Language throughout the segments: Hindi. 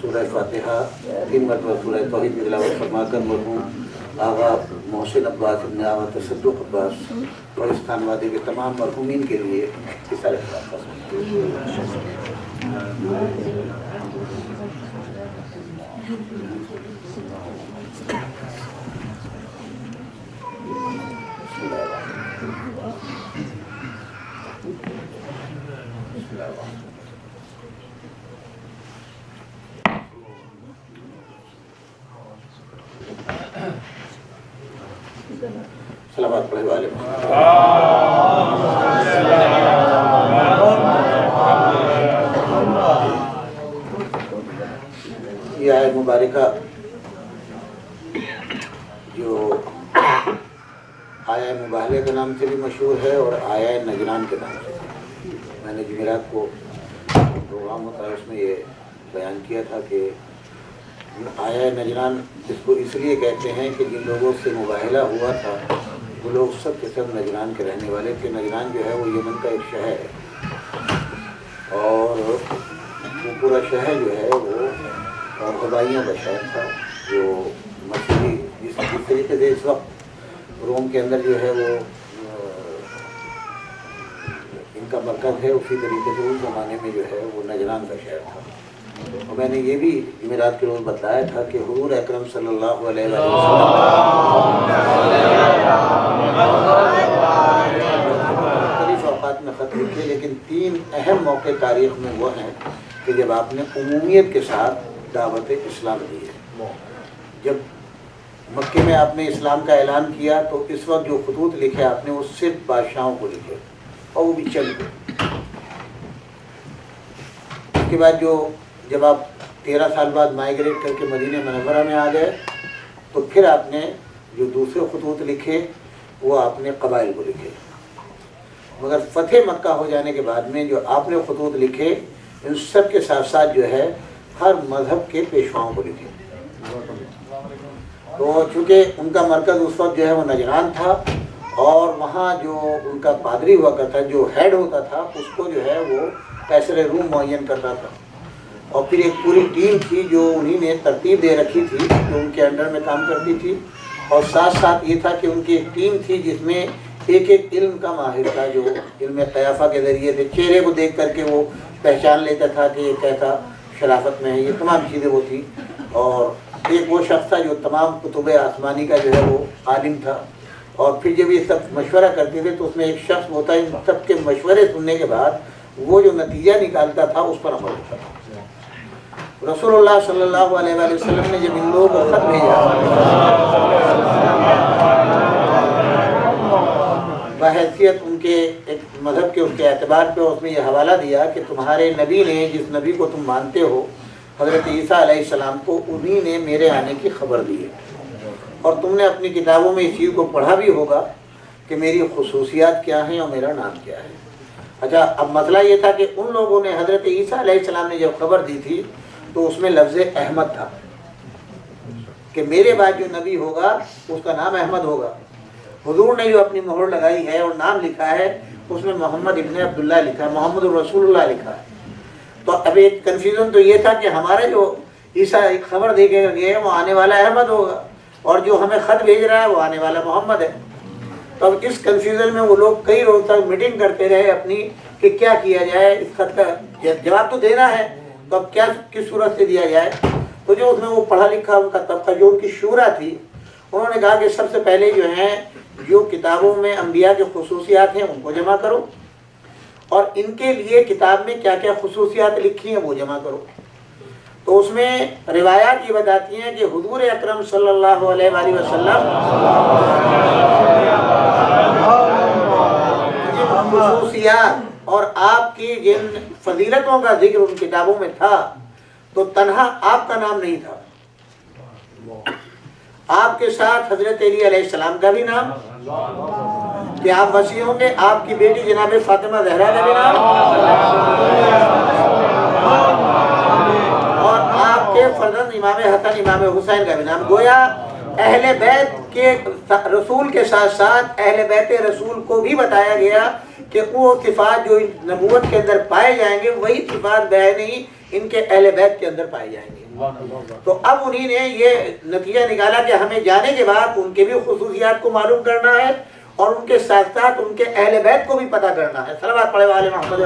सूरह फातिहा 3 मरतबा सूरह तौहीद की तिलावत फरमाकर मरहूम आगा मोहसिन अब्बास इब्न आगा तसद्दुक़ अब्बास और इस खानवादे के तमाम मरहूमीन के लिए इसारे सलावत पढ़े वाले ये आयत मुबारका जो आया मुबाहले के नाम से भी मशहूर है और आया नजरान के नाम से। मैंने जुमेरात को प्रोग्राम होता है उसमें ये बयान किया था कि आया नजरान इसको इसलिए कहते हैं कि जिन लोगों से मुबाहला हुआ था वो लोग सब के सब नजरान के रहने वाले थे। नजरान जो है वो यमन का एक शहर है और वो पूरा शहर जो है वो हवाइयों का शहर था जो मसीही जिस तरीके से इस वक्त रोम के अंदर जो है वो इनका मरकज़ है उसी तरीके से उस ज़माने में जो है वो नजरान का शहर था। और मैंने ये भी जुमेरात के रोज़ बताया था कि हुज़ूर अकरम सल्लल्लाहु अलैहि वसल्लम मुख्तलिफ़ औक़ात में ख़त लिखे लेकिन 3 अहम मौके तारीख़ में वो हैं कि जब आपने उमूमियत के साथ दावत इस्लाम दी है। जब मक्के में आपने इस्लाम का ऐलान किया तो इस वक्त जो खतूत लिखे आपने वो सिर्फ बादशाहों को लिखे और वो भी चल गए। उसके बाद जब आप 13 साल बाद माइग्रेट करके मदीने मुनव्वरा में आ गए तो फिर आपने जो दूसरे खतूत लिखे वो आपने कबाइल को लिखे। मगर फ़तेह मक्का हो जाने के बाद में जो आपने खतूत लिखे इन सब के साथ साथ जो है हर मज़हब के पेशवाओं को लिखे। तो चूँकि उनका मरकज़ उस वक्त जो है वो नजरान था और वहाँ जो उनका पादरी हुआ करता जो हेड होता था उसको जो है वो कैसर रूम मुअय्यन करता था और फिर एक पूरी टीम थी जो उन्हीं ने तरतीब दे रखी थी जो उनके अंडर में काम करती थी। और साथ साथ ये था कि उनकी एक टीम थी जिसमें एक एक इल्म का माहिर था जो इल्म क़याफ़ा के ज़रिए से चेहरे को देख करके वो पहचान लेता था कि ये कैसा शराफत में है। ये तमाम चीज़ें वो थी। और एक वो शख्स था जो तमाम कुतुब आसमानी का जो है वो आलिम था। और फिर जब ये सब मशवरा करते थे तो उसमें एक शख्स होता है इन सब के मशवरे सुनने के बाद वो जो नतीजा निकालता था उस पर अमल होता था। रसूलुल्लाह सल्लल्लाहु अलैहि वसल्लम ने जब इन लोगों को खत भेजा बहैसियत उनके एक मज़हब के उसके एतबार पे उसमें यह हवाला दिया कि तुम्हारे नबी ने जिस नबी को तुम मानते हो हज़रत ईसा अलैहिस्सलाम को उन्हीं ने मेरे आने की खबर दी है और तुमने अपनी किताबों में इस चीज़ को पढ़ा भी होगा कि मेरी खुसूसियात क्या हैं और मेरा नाम क्या है। अच्छा, अब मसला ये था कि उन लोगों ने हज़रत ईसा अलैहिस्सलाम ने जब खबर दी थी तो उसमें लफ्ज़ अहमद था कि मेरे बाद जो नबी होगा उसका नाम अहमद होगा। हुजूर ने जो अपनी मोहर लगाई है और नाम लिखा है उसमें मोहम्मद इब्न अब्दुल्लाह लिखा है, मोहम्मद रसूलुल्लाह लिखा है। तो अब एक कन्फ्यूज़न तो ये था कि हमारे जो ईसा एक खबर दे के गए वो आने वाला अहमद होगा और जो हमें ख़त भेज रहा है वो आने वाला मोहम्मद है। तो अब इस कन्फ्यूज़न में वो लोग कई रोज तक मीटिंग करते रहे अपनी कि क्या किया जाए, इस खत का जवाब तो देना है, तो अब क्या किस सूरत से दिया जाए। तो जो उसमें वो पढ़ा लिखा उनका तबका जो उनकी शूरा थी, उन्होंने कहा कि सबसे पहले जो है जो किताबों में अंबिया के खुसूसियात हैं उनको जमा करो और इनके लिए किताब में क्या क्या खुसूसियात लिखी हैं वो जमा करो। तो उसमें रिवायात ये बताती हैं कि हुजूर अकरम सल्लल्लाहु अलैहि वसल्लम खुसूसियात और आपकी जिन फजीलतों का जिक्र उन किताबों में था, तो तन्हा आपका नाम नहीं था, आपके साथ हजरत अली अलैहिस्सलाम का भी नाम कि आप वसी होंगे, आपकी बेटी जनाब फातिमा ज़हरा का भी नाम और आपके फर्जंद इमाम हसन इमाम हुसैन का भी नाम। गोया अहले बैत के रसूल के साथ साथ अहले बैत रसूल को भी बताया गया कि वो सिफात जो नबूवत के अंदर पाए जाएंगे वही सिफात बयानी इनके अहले बैत के अंदर पाए जाएंगे। तो अब उन्हीं ने ये नतीजा निकाला कि हमें जाने के बाद उनके भी खुसूसियात को मालूम करना है और उनके साथ साथ उनके अहले बैत को भी पता करना है। सलावत पढ़े वाले मोहम्मद।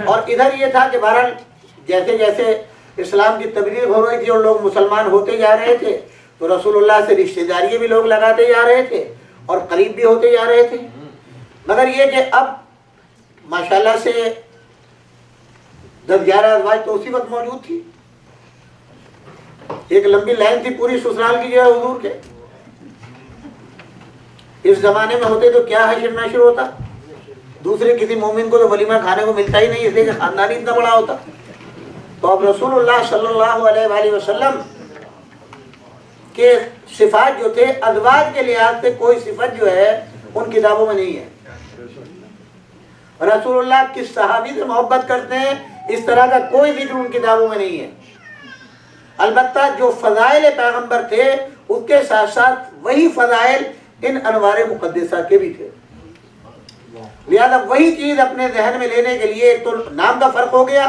और इधर ये था कि बहरहाल जैसे जैसे इस्लाम की तबलीग हो रही थी और लोग मुसलमान होते जा रहे थे, तो रसूलुल्लाह से रिश्तेदारी भी लोग लगाते जा रहे थे और करीब भी होते जा रहे थे। मगर ये कि अब माशाल्लाह से 10-11 अज़वाज तो उसी वक्त मौजूद थी, एक लंबी लाइन थी पूरी ससुराल की जो है हुजूर के। इस जमाने में होते तो क्या हशर नशर होता, दूसरे किसी मोमिन को तो वलीमा खाने को मिलता ही नहीं, इसलिए खानदान ही इतना बड़ा होता। तो अब रसूलुल्लाह सल्लल्लाहु अलैहि वसल्लम के सिफात जो थे अज़वाज के लिहाज से कोई सिफत जो है उन किताबों में नहीं है। रसूलुल्लाह किस सहाबी से मोहब्बत करते हैं इस तरह का कोई जिक्र उन किताबों में नहीं है। अलबत्ता जो फ़ज़ाइल पैगंबर थे उसके साथ साथ वही फ़ज़ाइल इन अनवार मुक़द्दसा के भी थे। लिहाजा वही चीज़ अपने जहन में लेने के लिए तो नाम का फ़र्क हो गया,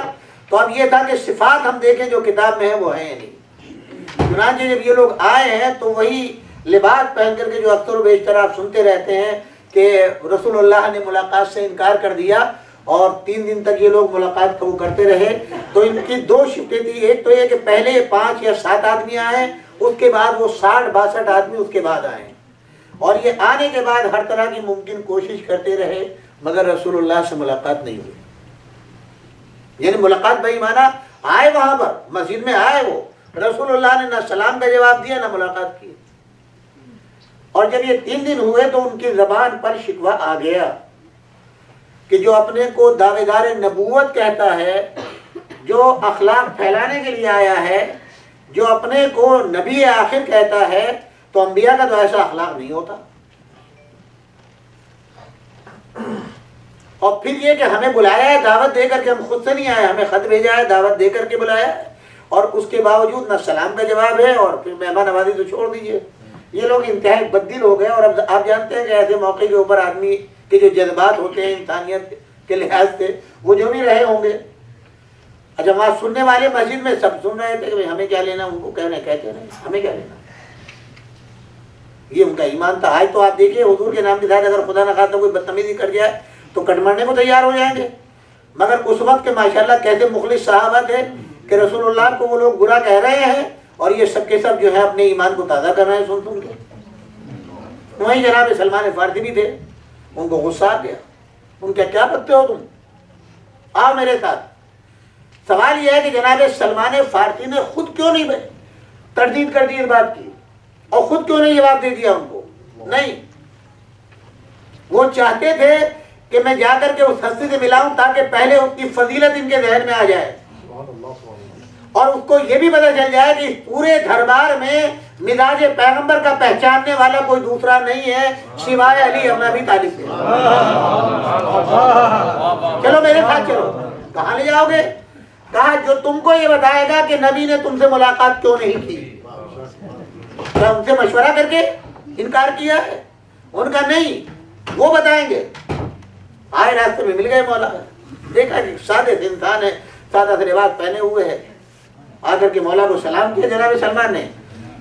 तो अब ये था कि सिफात हम देखें जो किताब में है वो है नहीं। चुनांचे जब ये लोग आए हैं तो वही लिबास पहन करके जो अक्सर बेशतर आप सुनते रहते हैं कि रसूलुल्लाह ने मुलाकात से इनकार कर दिया और 3 दिन तक ये लोग मुलाकात को करते रहे। तो इनकी 2 शिफ्टें थी, एक तो ये कि पहले 5 या 7 आदमी आए, उसके बाद वो 60-62 आदमी उसके बाद आए और ये आने के बाद हर तरह की मुमकिन कोशिश करते रहे मगर रसूलुल्लाह से मुलाकात नहीं हुई। यानी मुलाकात बेईमाना आए, वहाँ पर मस्जिद में आए, वो रसूलुल्लाह ने ना सलाम का जवाब दिया ना मुलाकात की। और जब ये 3 दिन हुए तो उनकी ज़बान पर शिकवा आ गया कि जो अपने को दावेदार नबूवत कहता है, जो अखलाक फैलाने के लिए आया है, जो अपने को नबी आखिर कहता है, तो अंबिया का तो ऐसा अखलाक नहीं होता। और फिर ये कि हमें बुलाया है दावत दे करके, हम खुद से नहीं आए, हमें खत भेजा है दावत दे करके बुलाया है और उसके बावजूद न सलाम का जवाब है और फिर मेहमान नवाजी तो छोड़ दीजिए। ये लोग इंतहाई बददिल हो गए। और अब आप जानते हैं कि ऐसे मौके के ऊपर आदमी के जो जज्बात होते हैं इंसानियत के लिहाज से वो जो भी रहे होंगे। अच्छा, वहाँ सुनने वाले मस्जिद में सब सुन रहे थे कि हमें क्या लेना, उनको कहने कहते नहीं हमें क्या लेना, ये उनका ईमान था। आज तो आप देखिए हुजूर के नाम के साथ अगर खुदा न खास्ता कोई बदतमीजी कर जाए तो कट मारने को तैयार हो जाएंगे। मगर उस वक्त के माशाल्लाह कैसे मुखलिस सहाबा थे कि रसूलुल्लाह को वो लोग बुरा कह रहे हैं और ये सब के सब जो है अपने ईमान को ताज़ा कर रहे हैं सुन के। वहीं जनाब सलमान फारसी भी थे, उनको गुस्सा आ गया, उनके क्या पत्ते हो तुम, आओ मेरे साथ। सवाल यह है कि जनाब सलमान फारसी ने खुद क्यों नहीं तरदीद कर दी इस बात की और खुद क्यों नहीं जवाब दे दिया उनको? नहीं, वो चाहते थे कि मैं जाकर के उस हस्ती से मिलाऊं ताकि पहले उसकी फजीलत इनके जहन में आ जाए और उसको ये भी पता चल जाए कि पूरे दरबार में मिजाज पैगंबर का पहचानने वाला कोई दूसरा नहीं है सिवाय अली इब्न अबी तालिब के। चलो मेरे साथ चलो, कहाँ ले जाओगे? कहा जो तुमको ये बताएगा कि नबी ने तुमसे मुलाकात क्यों नहीं की। क्या उनसे मशवरा करके इनकार किया है? उनका नहीं, वो बताएंगे। आए रास्ते में मिल गए मौला, देखा कि सादे से इंसान है, सादा से लिबास पहने हुए है। आकर के मौला को सलाम किया जनाब सलमान ने,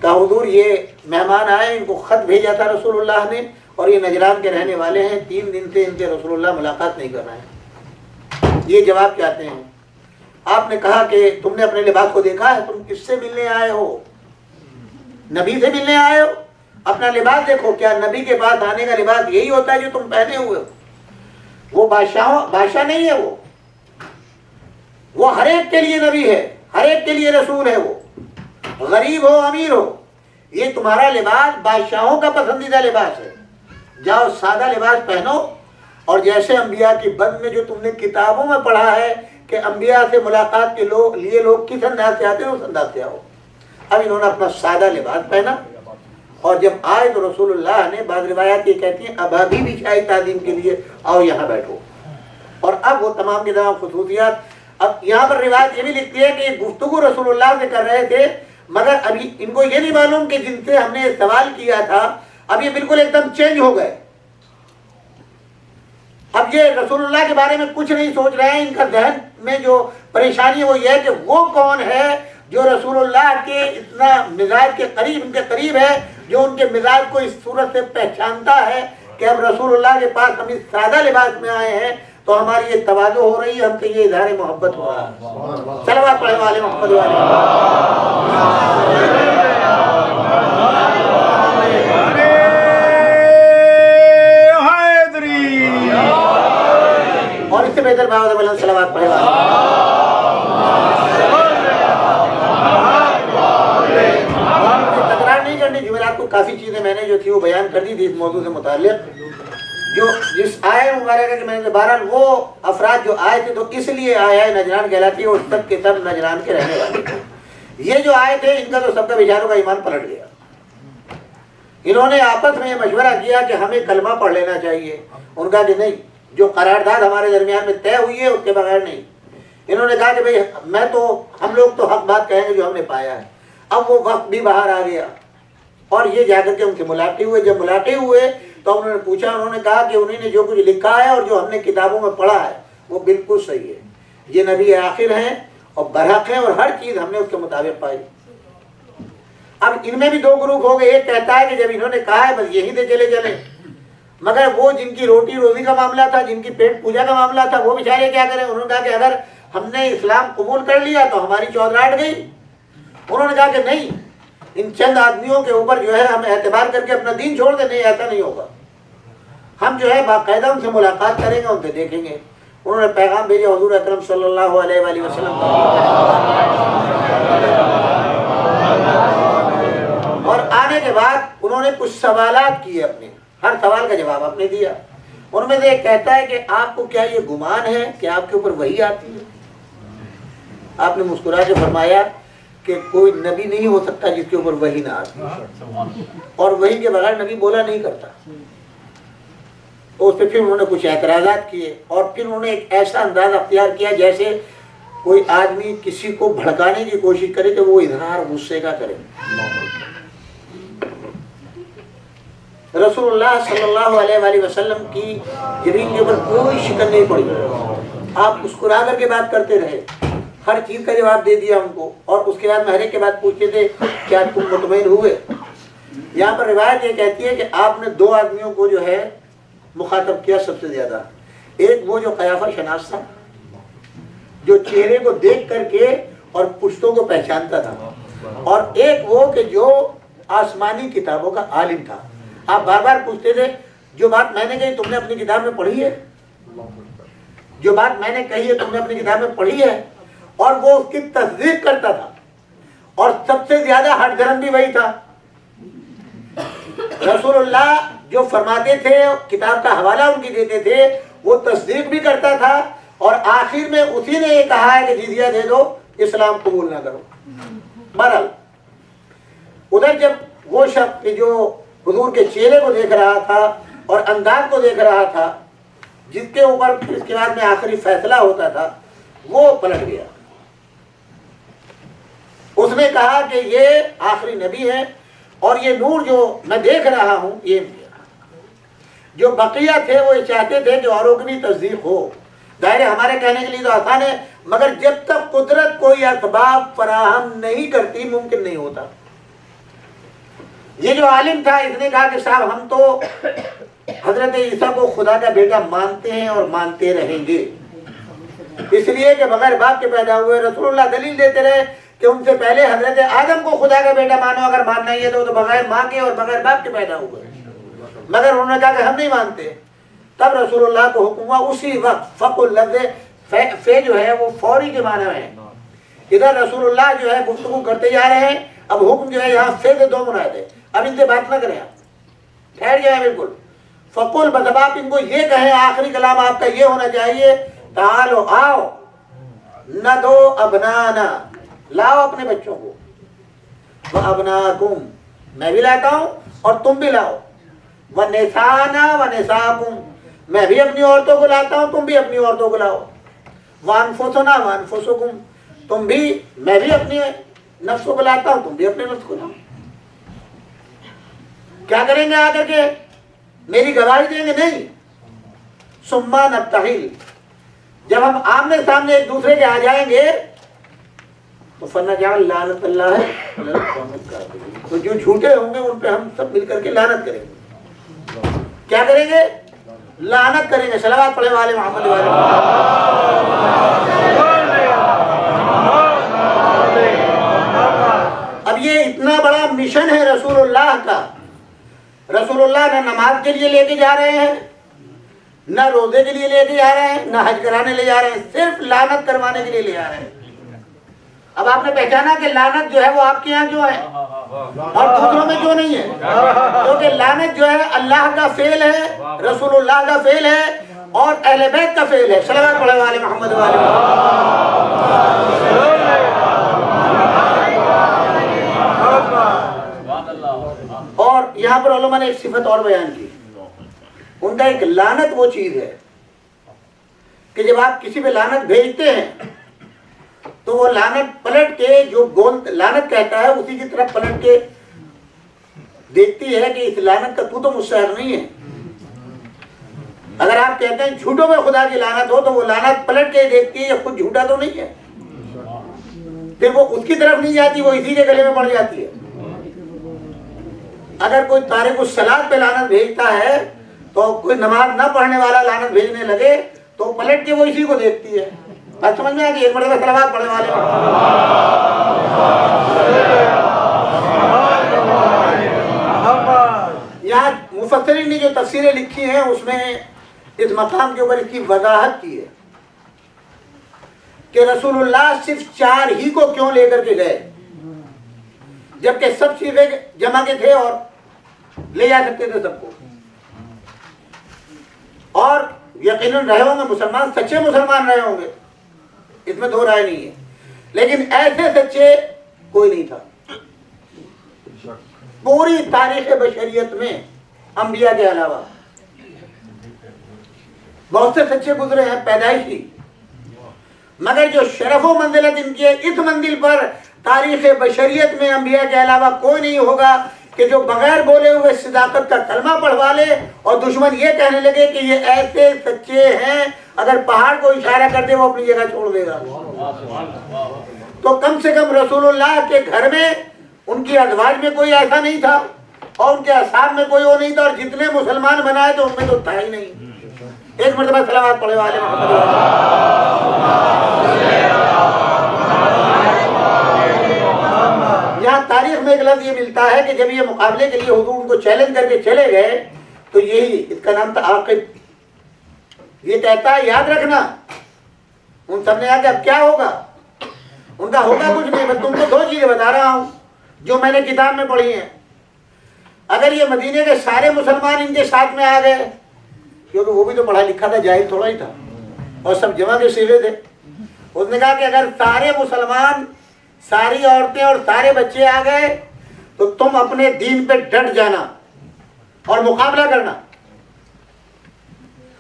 कहा हुजूर ये मेहमान आए, इनको खत भेजा था रसूलुल्लाह ने और ये नजरान के रहने वाले हैं, 3 दिन से इनसे रसूलुल्लाह मुलाकात नहीं कर रहे हैं, ये जवाब चाहते हैं। आपने कहा कि तुमने अपने लिबास को देखा है, तुम किससे मिलने आए हो? नबी से मिलने आए हो? अपना लिबास देखो, क्या नबी के पास आने का लिबास यही होता है जो तुम पहने हुए हो? वो बादशाह नहीं है, वो हर एक के लिए नबी है, हर एक के लिए रसूल है। वो गरीब हो अमीर हो, ये तुम्हारा लिबास बादशाहों का पसंदीदा लिबास है। जाओ सादा लिबास पहनो और जैसे अंबिया की बद में जो तुमने किताबों में पढ़ा है कि अंबिया से मुलाकात के लिए लोग किस अंदाज से आते हैं, उस अंदाज से आओ। अब इन्होंने अपना सादा लिबास पहना और जब आए तो रसूलुल्लाह ने, बाद रिवायात ये कहती हैं, अभाभी बिछाई तालीम के लिए, आओ यहाँ बैठो। और अब वो तमाम के तमाम खुसूसियात, अब यहाँ पर रिवायत ये भी लिखती है कि ये गुफ्तगू रसूलुल्लाह से कर रहे थे, मगर अभी इनको ये नहीं मालूम कि जिनसे हमने सवाल किया था अब ये बिल्कुल एकदम चेंज हो गए। अब ये रसूलुल्लाह के बारे में कुछ नहीं सोच रहे हैं। इनका जहन में जो परेशानी है वो ये है कि वो कौन है जो रसूलुल्लाह के इतना मिजाज के करीब, उनके करीब है, जो उनके मिजाज को इस सूरत से पहचानता है कि अब रसूलुल्लाह के पास हम इस सादा लिबास में आए हैं तो हमारी ये तवाज़ो हो रही है, हमसे ये इज़हार मोहब्बत हो रहा है। सलवात पढ़ने वाले मोहम्मद वाले। और इससे बेहतर बात सलवात पढ़े तकरार नहीं करनी। जुमेरात को काफ़ी चीज़ें मैंने जो थी वो बयान कर दी थी इस मौजूद से मुताल्लिक़। जो जिस आय मुबारक के मैंने बहरहाल वो अफराद जो आए थे तो इसलिए आया नजरान कहलाती है, और सब के सब नजरान के रहने वाले थे। ये जो आए थे इनका तो सबका बेचारों का ईमान पलट गया। इन्होंने आपस में मशवरा किया कि हमें कलमा पढ़ लेना चाहिए। उनका कि नहीं, जो करारदाद हमारे दरमियान में तय हुई है उसके बगैर नहीं। इन्होंने कहा कि भाई हम लोग तो हक बात कहेंगे जो हमने पाया है। अब वो वक्त भी बाहर आ गया और ये जाकर के उनसे मुलाकात हुए। जब मुलाकात हुए तो उन्होंने पूछा, उन्होंने कहा कि उन्होंने जो कुछ लिखा है और जो हमने किताबों में पढ़ा है वो बिल्कुल सही है। ये नबी आखिर हैं और बरहक हैं और हर चीज़ हमने उसके मुताबिक पाई। अब इनमें भी 2 ग्रुप हो गए। एक कहता है कि जब इन्होंने कहा है बस यहीं से चले चले, मगर वो जिनकी रोटी रोजी का मामला था, जिनकी पेट पूजा का मामला था, वो बेचारे क्या करें। उन्होंने कहा कि अगर हमने इस्लाम कबूल कर लिया तो हमारी चौधराहट गई। उन्होंने कहा कि नहीं, इन चंद आदमियों के ऊपर जो है हम एतबार करके अपना दीन छोड़ दें। नहीं, ऐसा नहीं होगा। हम जो है बाकायदा उनसे मुलाकात करेंगे, उनसे देखेंगे। उन्होंने पैगाम भेजा हुजूर अकरम सल्लल्लाहु अलैहि वसल्लम और आने के बाद उन्होंने कुछ सवालात किए अपने, हर सवाल का जवाब आपने दिया। उनमें से एक कहता है कि आपको क्या ये गुमान है कि आपके ऊपर वही आती है? आपने मुस्कुरा के फरमाया कि कोई नबी नहीं हो सकता जिसके ऊपर वही ना आती, और वही के बगैर नबी बोला नहीं करता। तो उस पर फिर उन्होंने कुछ एतराज़ात किए और फिर उन्होंने एक ऐसा अंदाज अख्तियार किया जैसे कोई आदमी किसी को भड़काने की कोशिश करे तो वो इजहार गुस्से का करे। रसूलुल्लाह सल्लल्लाहु अलैहि वसल्लम की जमीन के ऊपर कोई शिकन नहीं पड़ी। आप मुस्कुरा करके बात करते रहे, हर चीज़ का जवाब दे दिया उनको। और उसके बाद महरे के बाद पूछते थे क्या तुम मुतमईन हुए? यहाँ पर रिवायत ये कहती है कि आपने 2 आदमियों को जो है मुखातब किया सबसे ज़्यादा। एक वो जो कयाफा शनास था, जो चेहरे को देख करके और पुश्तों को पहचानता था, और एक वो कि जो आसमानी किताबों का आलिम था। आप बार बार पूछते थे जो बात मैंने कही तुमने अपनी किताब में पढ़ी है? जो बात मैंने कही है तुमने अपनी किताब में पढ़ी है? और वो उसकी तस्दीक करता था। और सबसे ज्यादा हठधर्म भी वही था। रसूलुल्लाह जो फरमाते थे, किताब का हवाला उनकी देते थे, वो तस्दीक भी करता था। और आखिर में उसी ने ये कहा है कि जिजिया दे दो, इस्लाम कबूल ना करो। बहरहाल उधर जब वो शख्स जो हुजूर के चेहरे को देख रहा था और अंदाज को देख रहा था, जिसके ऊपर इसके बाद में आखिरी फैसला होता था, वो पलट गया। उसने कहा कि ये आखिरी नबी है और ये नूर जो मैं देख रहा हूं ये जो बकिया थे वो चाहते थे कि औरों की भी तस्दीक हो। जाहिर है हमारे कहने के लिए तो आसान है, मगर जब तक कुदरत कोई असबाब फराहम नहीं करती मुमकिन नहीं होता। ये जो आलिम था इसने कहा कि साहब हम तो हजरत ईसा को खुदा का बेटा मानते हैं और मानते रहेंगे, इसलिए कि बगैर बाप के पैदा हुए। रसूलुल्लाह दलील देते रहे कि उनसे पहले हजरत आदम को खुदा का बेटा मानो, अगर मानना ही है तो बगैर माँ के और बगैर बाप के पैदा हुए, मगर उन्होंने कहा कि हम नहीं मानते। तब रसूलुल्लाह को हुक्म हुआ उसी वक्त फकुल लफ्ज़ फे जो है वो फौरी के माने में है। इधर रसूलुल्लाह जो है गुफ्तगू करते जा रहे हैं, अब हुक्म जो है यहाँ फे से दो मुराद है, अब इनसे बात ना करें, ठहर जाए बिल्कुल। फकुल मतलब आप इनको ये कहें, आखिरी कलाम आपका ये होना चाहिए, तालो आओ न दो अबनाना, लाओ अपने बच्चों को, वह अबनाकुम मैं भी लाता हूँ और तुम भी लाओ, व निसाना व निसाकुम मैं भी अपनी औरतों को लाता हूँ तुम भी अपनी औरतों को लाओ, व अनफुसना व अनफुसकुम तुम भी मैं भी अपनी नफ्सों को लाता हूँ तुम भी अपने नफ्स को लाओ। क्या करेंगे आकर के? मेरी गवाही देंगे? नहीं। सुम्मा नब्तहिल, जब हम आमने सामने एक दूसरे के आ जाएंगे तो फन्ना जान लानत अल्लाह है, तो जो झूठे होंगे उन पे हम सब मिलकर के लानत करेंगे। क्या करेंगे? लानत करेंगे। सलावत पढ़े वाले मोहम्मद वाले। अब ये इतना बड़ा मिशन है रसूलुल्लाह का। रसूलुल्लाह न नमाज के लिए लेके जा रहे हैं, न रोजे के लिए लेके जा रहे हैं, न हज कराने ले जा रहे हैं, सिर्फ लानत करवाने के लिए ले जा रहे हैं। अब आपने पहचाना कि लानत जो है वो आपके यहाँ क्यों है और दूसरों में क्यों नहीं है? क्योंकि लानत जो है अल्लाह का फेल है, रसूलुल्लाह का फेल है और अहले बैत का फेल है। सल्लल्लाहु अलैहि मोहम्मद वाले। और यहाँ पर उलमा ने एक सिफत और बयान की, उनका एक लानत वो चीज है कि जब आप किसी पे लानत भेजते हैं तो वो लानत पलट के जो गोल लानत कहता है उसी की तरफ पलट के देखती है कि इस लानत का तू तो मुस्तहक नहीं है। अगर आप कहते हैं झूठों में खुदा की लानत हो तो वो लानत पलट के देखती है ये खुद झूठा तो नहीं है, फिर वो उसकी तरफ नहीं जाती, वो इसी के गले में पड़ जाती है। अगर कोई तारिक उस सलात पे लानत भेजता है तो कोई नमाज ना पढ़ने वाला लानत भेजने लगे तो पलट के वो इसी को देखती है। बात समझ में आ गई? एक मरतबा सलावत पढ़ने वाले। यहाँ मुफस्सिरीन ने जो तफसीरें लिखी हैं उसमें इस मकाम के ऊपर इसकी वजाहत की है कि रसूलुल्लाह सिर्फ 4 ही को क्यों लेकर के गए, जबकि सब सीधे जमा के थे और ले जा सकते थे सबको। और यकीनन रहे होंगे मुसलमान, सच्चे मुसलमान रहे होंगे, इसमें दो राय नहीं है, लेकिन ऐसे सच्चे कोई नहीं था। पूरी तारीख बशरियत में अंबिया के अलावा बहुत से सच्चे गुजरे हैं पैदाइशी, मगर जो शरफ व मंजिलत इनकी है इस मंजिल पर तारीख बशरियत में अंबिया के अलावा कोई नहीं होगा कि जो बगैर बोले हुए सदाकत का कलमा पढ़वा ले और दुश्मन ये कहने लगे कि ये ऐसे सच्चे हैं अगर पहाड़ को इशारा कर दे वो अपनी जगह छोड़ देगा। तो कम से कम रसूलुल्लाह के घर में उनकी अजवाज में कोई ऐसा नहीं था और उनके असाब में कोई वो नहीं था, और जितने मुसलमान बनाए तो उनमें तो था ही नहीं। एक मरतबा सलावत पढ़े वाले यहाँ तारीख में एक लफ्ज़ ये मिलता है कि जब ये मुकाबले के लिए हुजूर उनको चैलेंज करके चले गए तो यही इसका नाम था आकिब। ये कहता है याद रखना, उन सब ने आके अब क्या होगा? उनका होगा कुछ नहीं, मैं तुमको 2 चीजें बता रहा हूं जो मैंने किताब में पढ़ी हैं। अगर ये मदीने के सारे मुसलमान इनके साथ में आ गए, क्योंकि वो भी तो पढ़ा लिखा था, जाहिल थोड़ा ही था और सब जमा के सीधे थे, उसने कहा कि अगर सारे मुसलमान, सारी औरतें और सारे बच्चे आ गए तो तुम अपने दीन पे डट जाना और मुकाबला करना,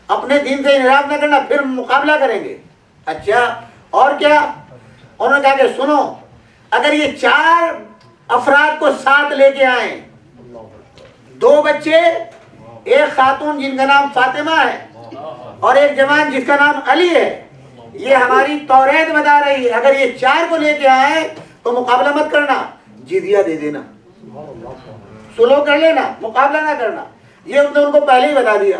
अपने दीन से इनराफ न करना, फिर मुकाबला करेंगे। अच्छा, और क्या? उन्होंने कहा कि सुनो, अगर ये 4 अफराद को साथ लेके आए, 2 बच्चे, एक खातून जिनका नाम फातिमा है और एक जवान जिसका नाम अली है, ये हमारी तौरेत बता रही है, अगर ये 4 को लेके आए तो मुकाबला मत करना, जिजिया दे देना, सुलह कर लेना, मुकाबला ना करना। ये उसने उनको पहले ही बता दिया।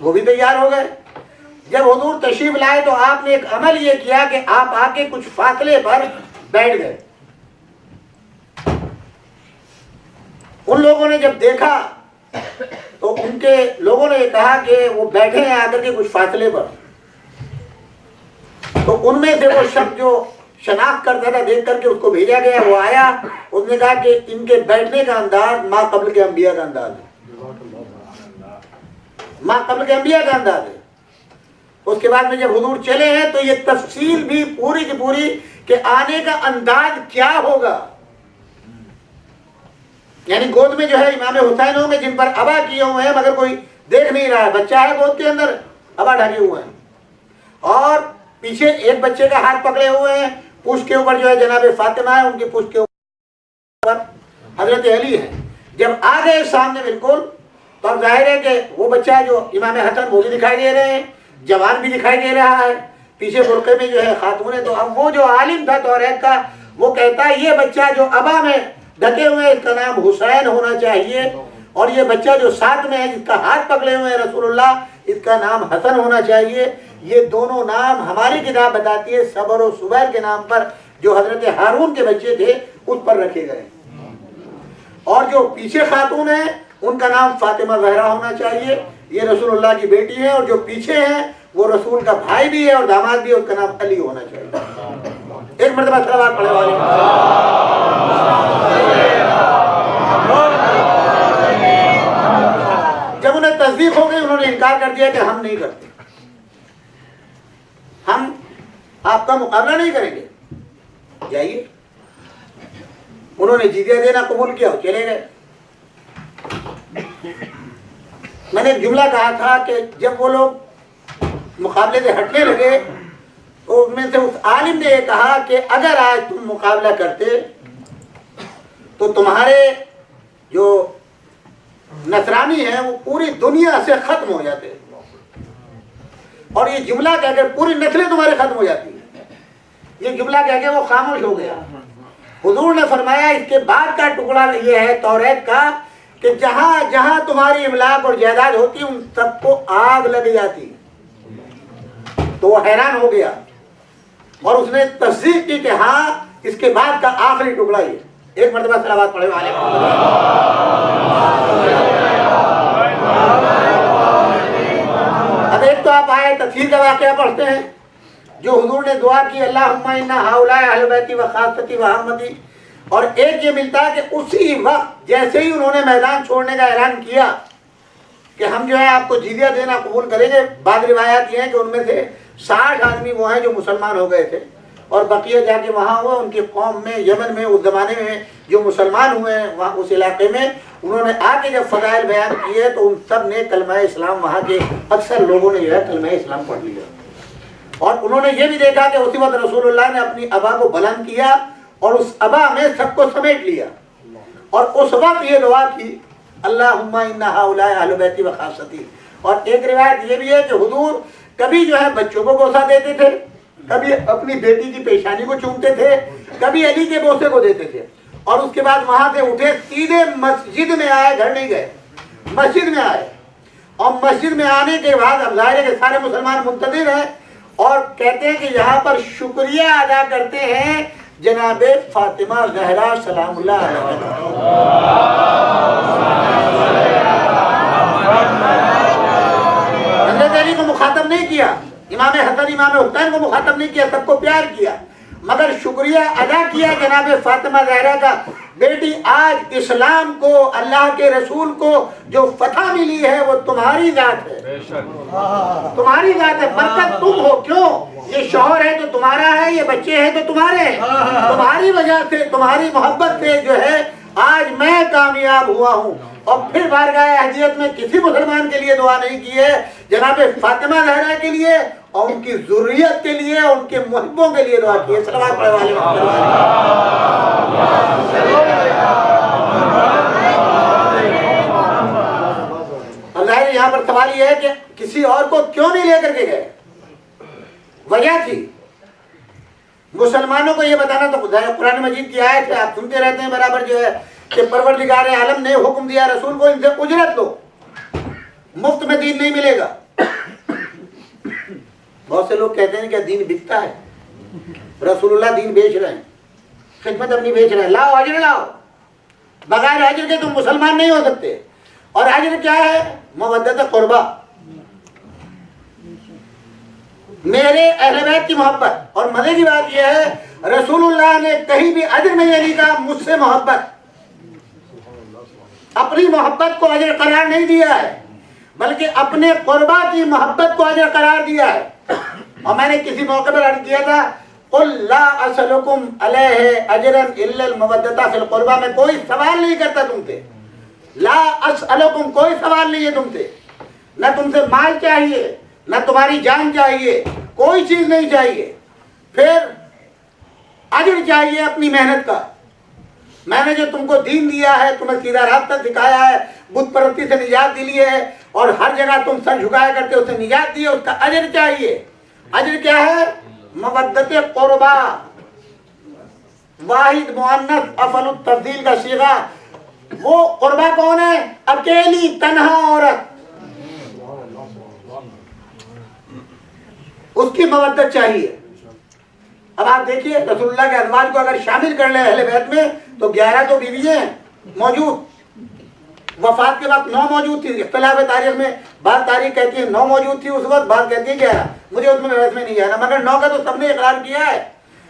वो भी तैयार हो गए। जब हुजूर तशरीफ लाए तो आपने एक अमल ये किया कि आप आके कुछ फासले पर बैठ गए। उन लोगों ने जब देखा तो उनके लोगों ने कहा कि वो बैठे हैं आकर के कुछ फासले पर। तो उनमें से वो शख्स जो शनाख्त करता था देख करके उसको भेजा गया, वो आया, उसने कहा कि इनके बैठने का अंदाज माँ कब्ल के अंबिया का अंदाज है, माँ कब्ल के अंबिया का अंदाज है। उसके बाद में जब हुजूर चले हैं तो ये तफसील भी पूरी की पूरी कि आने का अंदाज क्या होगा। यानी गोद में जो है इमाम हुसैन होंगे जिन पर अबा किए हुए हैं, मगर कोई देख नहीं रहा है, बच्चा है गोद के अंदर, अबा ढके हुए हैं, और पीछे एक बच्चे का हाथ पकड़े हुए हैं, पूछ के ऊपर जो है जनाब फातिमा है, उनकी पूछ के ऊपर हजरत अली है। जब आ गए सामने बिल्कुल, तो अब जाहिर है कि वो बच्चा है जो इमाम हसन, वो भी दिखाई दे रहे हैं, जवान भी दिखाई दे रहा है, पीछे बुरके में जो है खातून है। तो अब वो जो आलिम था तौरेत का, वो कहता है ये बच्चा जो अबा में ढके हुए हैं इसका नाम हुसैन होना चाहिए, और ये बच्चा जो साथ में है जिसका हाथ पकड़े हुए हैं रसूलुल्लाह, इसका नाम हसन होना चाहिए। ये दोनों नाम हमारी किताब बताती है सबर और सुबैर के नाम पर, जो हजरत हारून के बच्चे थे उस पर रखे गए। और जो पीछे खातून है उनका नाम फातिमा ज़हरा होना चाहिए, ये रसूलुल्लाह की बेटी है, और जो पीछे है वो रसूल का भाई भी है और दामाद भी है, उसका नाम अली होना चाहिए। एक मरतबा सलावत पढ़े वाले। जब उन्हें तस्दीक हो गई, उन्होंने इनकार कर दिया कि हम नहीं करते, हम आपका मुकाबला नहीं करेंगे, जाइए। उन्होंने जिजिया देना कबूल किया और चले गए। मैंने एक जुमला कहा था कि जब वो लोग मुकाबले से हटने लगे तो उनमें से उस आलिम ने कहा कि अगर आज तुम मुकाबला करते तो तुम्हारे जो नसरानी हैं वो पूरी दुनिया से खत्म हो जाते, और ये जुमला कह कर पूरी नस्लें तुम्हारे खत्म हो जाती। ये जुमला कह के वो खामोश हो गया। हुजूर ने फरमाया इसके बाद का टुकड़ा ये है तौरेत का कि जहां जहां तुम्हारी इमलाक और जायदाद होती उन सबको आग लग जाती। तो वो हैरान हो गया और उसने तस्दीक की कि हाँ इसके बाद का आखिरी टुकड़ा ये। एक मरतबा सलावत पढ़े वाले। अब एक तो आप आए तफसीर का वाकया पढ़ते हैं जो हुजूर ने दुआ की अल्लाहुम्मा इन्ना हाउला अहले बैती व खासती व अहमदी, और एक ये मिलता है कि उसी वक्त जैसे ही उन्होंने मैदान छोड़ने का ऐलान किया कि हम जो है आपको जिजिया देना कबूल करेंगे, बाद रिवायात ये हैं कि उनमें से 60 आदमी वो हैं जो मुसलमान हो गए थे और बकिया जाके वहाँ हुआ उनकी कौम में, यमन में, उस ज़माने में जो मुसलमान हुए हैं वहाँ उस इलाके में, उन्होंने आके जब फ़ज़ाइल बयान किए तो उन सब ने कलमा इस्लाम, वहाँ के अक्सर लोगों ने जो है कलमा इस्लाम पढ़ लिया। और उन्होंने ये भी देखा कि उसी वक्त रसूलुल्लाह ने अपनी अबा को बुलंद किया और उस अबा में सबको समेट लिया, और उस वक्त ये दुआ की अल्लाहुम्मा इन्ना हाउला अहले बैती व खासती। और एक रिवायत ये भी है कि हुजूर कभी जो है बच्चों को बोसा देते थे, कभी अपनी बेटी की पेशानी को चूमते थे, कभी अली के बोसे को देते थे, और उसके बाद वहां से उठे सीधे मस्जिद में आए, घर नहीं गए, मस्जिद में आए। और मस्जिद में आने के बाद अब जाहिर है कि सारे मुसलमान मुंतज़िर हैं और कहते हैं कि यहाँ पर शुक्रिया अदा करते हैं जनाबे फातिमा ज़हरा सलामुल्लाह अलैहा। हज़रत अली को मुखातब नहीं किया, इमाम हसन इमाम हुसैन को मुखातब नहीं किया, सबको प्यार किया, मगर शुक्रिया अदा किया जनाबे फातिमा ज़हरा का। बेटी आज इस्लाम को, अल्लाह के रसूल को जो फतह मिली है वो तुम्हारी जात है, तुम्हारी जात है, बरकत तुम हो। क्यों? ये शौहर है तो तुम्हारा है, ये बच्चे हैं तो तुम्हारे हैं, तुम्हारी वजह से, तुम्हारी मोहब्बत से जो है आज मैं कामयाब हुआ हूँ। और फिर बारगाह हदियत में किसी मुसलमान के लिए दुआ नहीं की है जनाब फातिमा ज़हरा के लिए और उनकी ज़ुर्रियत के लिए, उनके मुहिब्बों के लिए दुआ कीजिए। सलावत पढ़ने वाले अब जाहिर यहाँ पर सवाल ये है कि किसी और को क्यों नहीं लेकर के गए? वजह थी मुसलमानों को ये बताना। तो कुरान मजीद की आयत है, आप सुनते रहते हैं बराबर, जो है कि परवरदिगार आलम ने हुक्म दिया रसूल को इनसे उजरत लो, मुफ्त में दीन नहीं मिलेगा। बहुत से लोग कहते हैं कि दीन बिकता है, रसूलुल्लाह दीन बेच रहे हैं, खिदमत अपनी बेच रहे हैं। लाओ अजर लाओ, बगैर अजर के तुम मुसलमान नहीं हो सकते। और अजर क्या है? मवद्दत क़ुरबा, मेरे अहले बैत की मोहब्बत। और मजे की बात यह है रसूलुल्लाह ने कहीं भी अजर में ये नहीं कहा मुझसे मोहब्बत, अपनी मोहब्बत को अजर करार नहीं दिया है, बल्कि अपने क़ुरबा की मोहब्बत को अजर करार दिया है। और मैंने किसी मौके पर अर्ज़ किया था, कुल ला असलुकुम अलैहि अजरन इल्लल मवद्दता फिल क़ुरबा, में कोई सवाल नहीं करता तुमसे, ला असअलुकुम, कोई सवाल नहीं है तुमसे, न तुमसे माल चाहिए, न तुम्हारी जान चाहिए, कोई चीज नहीं चाहिए, फिर अजर चाहिए अपनी मेहनत का। मैंने जो तुमको दीन दिया है, तुम्हें सीधा रास्ता सिखाया है, बुत परस्ती से निजात दिली है, और हर जगह तुम सर झुकाया करते हो, उससे निजात दी है, उसका अजर चाहिए। अजर क्या है? मवद्दत क़ुरबा, वाहिद मुअन्नस अफलुत तब्दील का सीगा। वो क़ुरबा कौन है? अकेली तन्हा औरत, उसकी मवद्दत चाहिए। अब आप देखिए रसूलुल्लाह के अज़वाज को अगर शामिल कर ले अहले बैत में, तो 11 तो बीवियां मौजूद, वफात के वक्त 9 मौजूद थी। इख्तिलाफ तारीख में बात तारीख कहती है 9 मौजूद थी उस वक्त, बात कहती है 11। मुझे उसमें बहस में नहीं जाना, मगर 9 का तो सबने इकरार किया है।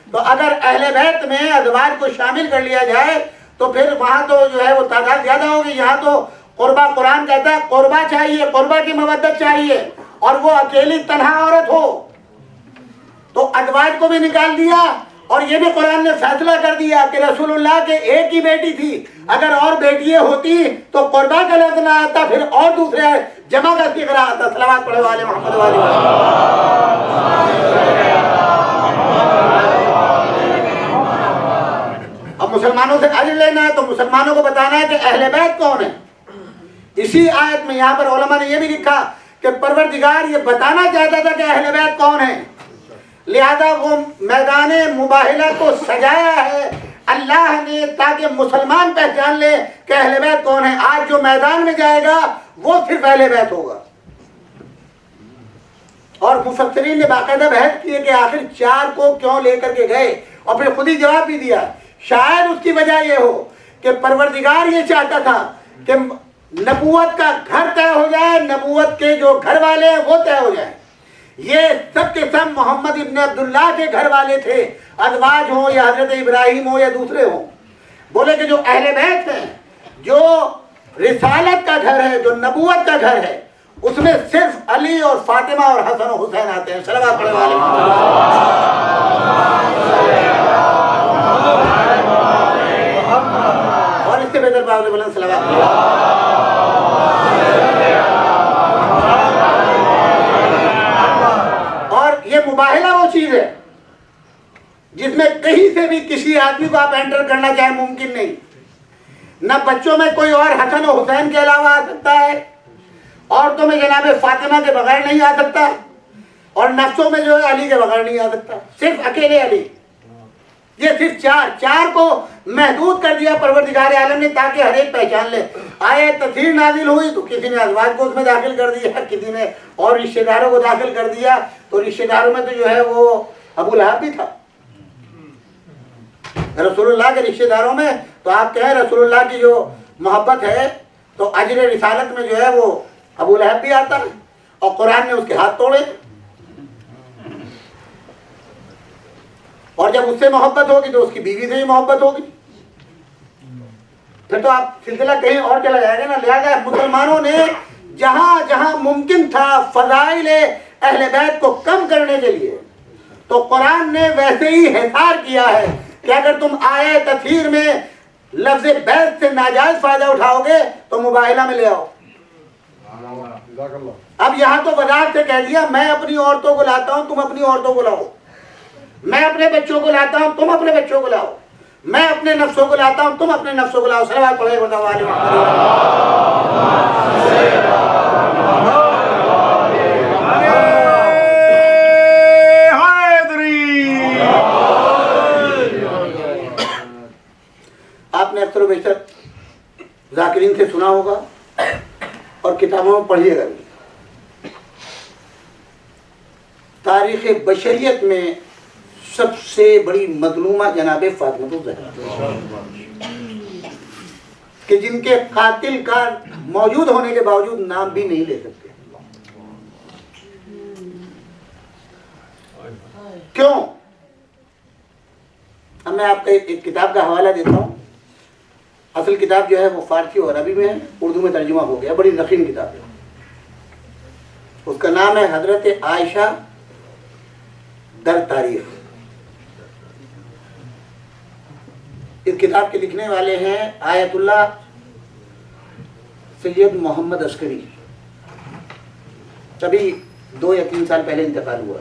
तो अगर अहले बैत में अज़वाज को शामिल कर लिया जाए तो फिर वहाँ तो जो है वो तादाद ज्यादा होगी। यहाँ तो क़ुरबा, कुरान कहता है क़ुरबा चाहिए, क़ुरबा की मवद्दत चाहिए, और वो अकेली तन्हा औरत हो। तो अज़वाज को भी निकाल दिया, और ये भी कुरान ने फैसला कर दिया कि रसूलुल्लाह के एक ही बेटी थी, अगर और बेटियां होती तो क़ुरबा का लफ्ज़ ना आता, फिर और दूसरे जमा का सिगरा आता। सलावत पढ़ने वाले मोहम्मद वाले। अब मुसलमानों से अजर लेना है तो मुसलमानों को बताना है कि अहले बैत कौन है। इसी आयत में यहाँ पर उलमा ने यह भी लिखा कि परवरदिगार ये बताना चाहता था कि अहले बैत कौन है, लिहाजा वो मैदान मुबाहिला को सजाया है अल्लाह ने, ताकि मुसलमान पहचान ले कि अहले बैत कौन है। आज जो मैदान में जाएगा वो सिर्फ अहले बैत होगा। और मुफस्सिरीन ने बाकायदा बहस की है कि आखिर 4 को क्यों लेकर के गए, और फिर खुद ही जवाब भी दिया। शायद उसकी वजह यह हो कि परवरदिगार ये चाहता था कि नबूवत का घर तय हो जाए, नबूवत के जो घर वाले हैं वो तय हो जाए। ये सब के सब मोहम्मद इब्न अब्दुल्लाह के घर वाले थे, अज़वाज हो या हजरत इब्राहिम हो या दूसरे हो। बोले कि जो अहले बैत हैं, जो रिसालत का घर है, जो नबूवत का घर है, उसमें सिर्फ अली और फातिमा और हसन और हुसैन आते हैं। सलावत पढ़ने वाले। और इससे बेहतर बात बोले सलावत। मुबाहिला वो चीज है जिसमें कहीं से भी किसी आदमी को आप एंटर करना चाहे मुमकिन नहीं। न बच्चों में कोई और हसन और हुसैन के अलावा आ सकता है, औरतों में जनाब फातिमा के बगैर नहीं आ सकता, और नफ्सों में जो है अली के बगैर नहीं आ सकता, सिर्फ अकेले अली। ये सिर्फ 4 को महदूद कर दिया परवरदिगार आलम ने, ताकि हर एक पहचान ले। आए तफसीर नाजिल हुई तो किसी ने अज़वाज को उसमें दाखिल कर दिया, किसी ने और रिश्तेदारों को दाखिल कर दिया। तो रिश्तेदारों में तो जो है वो अबू लहब भी था रसूलुल्लाह के रिश्तेदारों में। तो आप कहें रसूलुल्लाह की जो मोहब्बत है तो अजर रिसालत में जो है वो अबू लहब भी आता है, और कुरान ने उसके हाथ तोड़े। और जब उससे मोहब्बत होगी तो उसकी बीवी से ही मोहब्बत होगी, फिर तो आप सिलसिला कहीं और चला जाएगा ना। लिहाजा मुसलमानों ने जहां जहां मुमकिन था फज़ाइल अहले बैत को कम करने के लिए, तो कुरान ने वैसे ही हिसार किया है कि अगर तुम आए तफसीर में लफ्ज़ बैत से नाजायज फायदा उठाओगे तो मुबाहिला में ले आओ। अब यहाँ तो बाजार से कह दिया मैं अपनी औरतों को लाता हूँ, तुम अपनी औरतों को लाओ, मैं अपने बच्चों को लाता हूँ, तुम अपने बच्चों को लाओ, मैं अपने नफ्सों को लाता हूँ, तुम अपने नफ्सों को लाओ। सलावत पढ़े आपने अक्सर बेशक जाकिरीन से सुना होगा और किताबों में पढ़िएगा भी। तारीख़ बशरियत में सबसे बड़ी मजलूमा जनाबे फातिमा ज़हरा कि जिनके कातिल का मौजूद होने के बावजूद नाम भी नहीं ले सकते। क्यों? अब मैं आपको एक किताब का हवाला देता हूँ। असल किताब जो है वो फारसी और अरबी में है, उर्दू में तर्जुमा हो गया, बड़ी नकीन किताब है। उसका नाम है हजरत आयशा दर तारीख। इस किताब के लिखने वाले हैं आयतुल्लाह सैयद मोहम्मद अस्करी। तभी 2 या 3 साल पहले इंतकाल हुआ।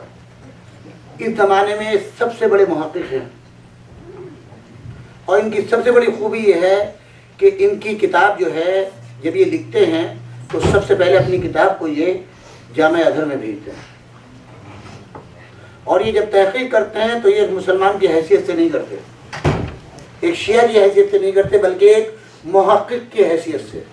इस जमाने में सबसे बड़े मुहक्किक हैं और इनकी सबसे बड़ी खूबी यह है कि इनकी किताब जो है जब ये लिखते हैं तो सबसे पहले अपनी किताब को ये जामे अज़हर में भेजते हैं और ये जब तहकीक करते हैं तो ये एक मुसलमान की हैसियत से नहीं करते, एक शिया की हैसियत से नहीं करते, बल्कि एक मुहक्किक की हैसियत से।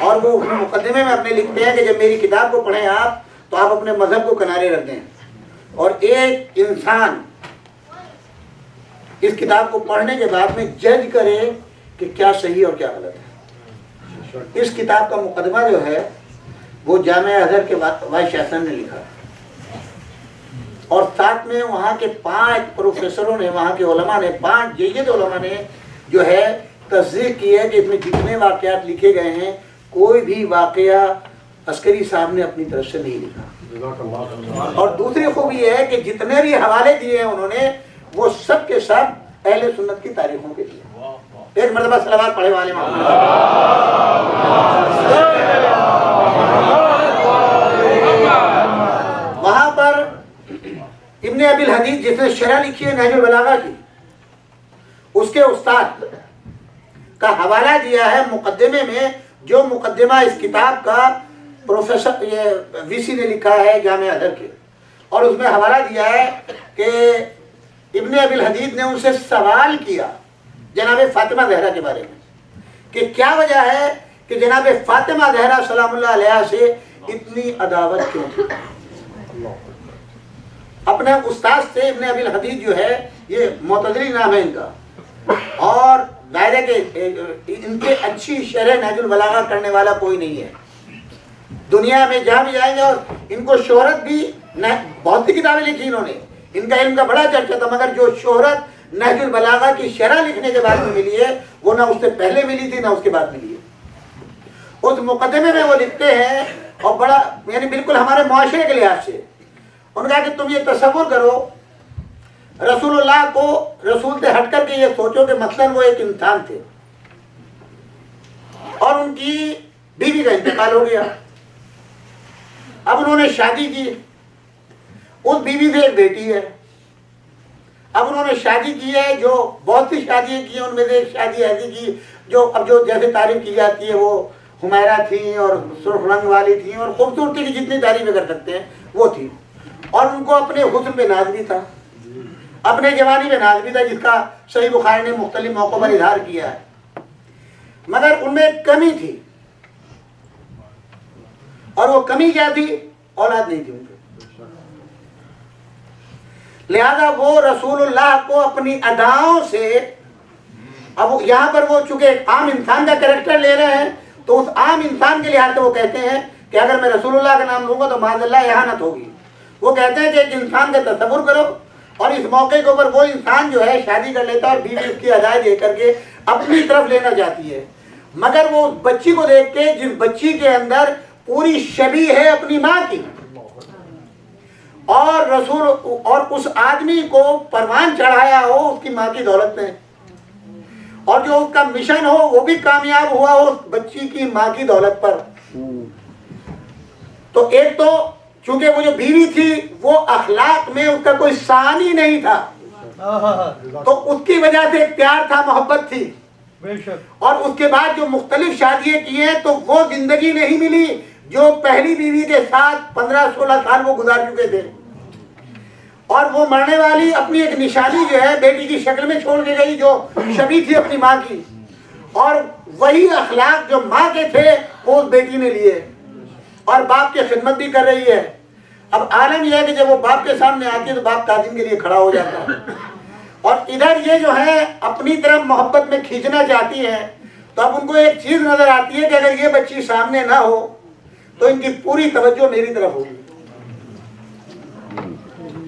और वो मुकदमे में अपने लिखते हैं कि जब मेरी किताब को पढ़ें आप तो आप अपने मजहब को किनारे रख दें और एक इंसान इस किताब को पढ़ने के बाद में जज करे कि क्या सही और क्या गलत है। इस किताब का मुकदमा जो है वो जामे अज़हर के वाइस चांसलर ने लिखा और साथ में वहाँ के 5 प्रोफेसरों ने, वहाँ के उलमा ने, 5 जय्यद उलमा ने जो है तस्दीक की है कि इसमें जितने वाक़यात लिखे गए हैं कोई भी वाक़या अस्करी साहब ने अपनी तरफ से नहीं लिखा। और दूसरी खूबी ये है कि जितने भी हवाले दिए हैं उन्होंने वो सब के सब अहले सुन्नत की तारीखों के लिए। एक मरतबा सलावत पढ़े वाले वहां पर इब्ने अबिल हदीद जिसने शरह लिखी है नहजुल बलागा की, उसके उस्ताद का हवाला दिया है मुकद्दमे में। जो मुकद्दमा इस किताब का प्रोफेसर ये वीसी ने लिखा है जामे अज़हर के, और उसमें हवाला दिया है कि इब्ने अबिल हदीद ने उनसे सवाल किया जनाब फातिमा ज़हरा के बारे में कि क्या वजह है कि जनाब फातिमा ज़हरा सलामुल्लाह अलैहा से इतनी अदावत क्यों थी। अपने उस्ताद से इब्ने अबिल हदीद जो है ये मोतज़िली नाम है इनका और दायरे के इनके अच्छी शरह नहजुल बलागा करने वाला कोई नहीं है दुनिया में जहाँ भी जाएंगे। और इनको शोहरत भी बहुत सी किताबें लिखी इन्होंने, इनका इल्म का बड़ा चर्चा था, मगर जो शोहरत नहजुल बलागा की शरह लिखने के बाद में मिली है वो ना उससे पहले मिली थी ना उसके बाद मिली है। उस मुकदमे में वो लिखते हैं और बड़ा यानी बिल्कुल हमारे मुआशरे के लिहाज से उन्होंने कहा कि तुम ये तसव्वुर करो रसूलुल्लाह को रसूल से हट करके ये सोचो कि मसलन वो एक इंसान थे और उनकी बीवी का इंतकाल हो गया। अब उन्होंने शादी की, उस बीवी से एक बेटी है। अब उन्होंने शादी की है, जो बहुत सी शादियाँ की हैं उनमें से एक शादी ऐसी की जो अब जो जैसे तारीफ की जाती है वो हुमैरा थी और सुर्ख रंग वाली थी और खूबसूरती की जितनी तारीफें कर सकते हैं वो थी। और उनको अपने हुस्न पे नाज भी था, अपने जवानी पे नाज भी था, जिसका सही बुखारी ने मुख्तलिफ मौक़ों पर इजहार किया है। मगर उनमें एक कमी थी और वो कमी क्या थी? औलाद नहीं थी उनके। लिहाजा वो रसूलुल्लाह को अपनी अदाओं से, अब यहाँ पर वो चूंकि एक आम इंसान का कैरेक्टर ले रहे हैं तो उस आम इंसान के लिहाज से वो कहते हैं कि अगर मैं रसूलुल्लाह का नाम लूंगा तो माज़अल्लाह एहानत होगी। वो कहते हैं कि एक इंसान का तसव्वुर करो और इस मौके के ऊपर वो इंसान जो है शादी कर लेता है और बीवी उसकी अदाएं दे करके अपनी तरफ लेना चाहती है, मगर वो उस बच्ची को देख के जिस बच्ची के अंदर पूरी शबी है अपनी माँ की और रसूल और उस आदमी को परवान चढ़ाया हो उसकी माँ की दौलत में, और जो उसका मिशन हो वो भी कामयाब हुआ हो उस बच्ची की माँ की दौलत पर। तो एक तो चूंकि वो जो बीवी थी वो अखलाक में उसका कोई शान ही नहीं था, तो उसकी वजह से प्यार था, मोहब्बत थी। और उसके बाद जो मुख्तलिफ शादियां की हैं तो वो जिंदगी नहीं मिली जो पहली बीवी के साथ 15-16 साल वो गुजार चुके थे। और वो मरने वाली अपनी एक निशानी जो है बेटी की शक्ल में छोड़ के गई, जो शबी थी अपनी माँ की, और वही अखलाक जो माँ के थे वो उस बेटी ने लिए और बाप की खिदमत भी कर रही है। अब आलम यह है कि जब वो बाप के सामने आती है तो बाप ताज़ीम के लिए खड़ा हो जाता है, और इधर ये जो है अपनी तरफ मोहब्बत में खींचना चाहती है। तो अब उनको एक चीज नजर आती है कि अगर ये बच्ची सामने ना हो तो इनकी पूरी तवज्जो मेरी तरफ होगी।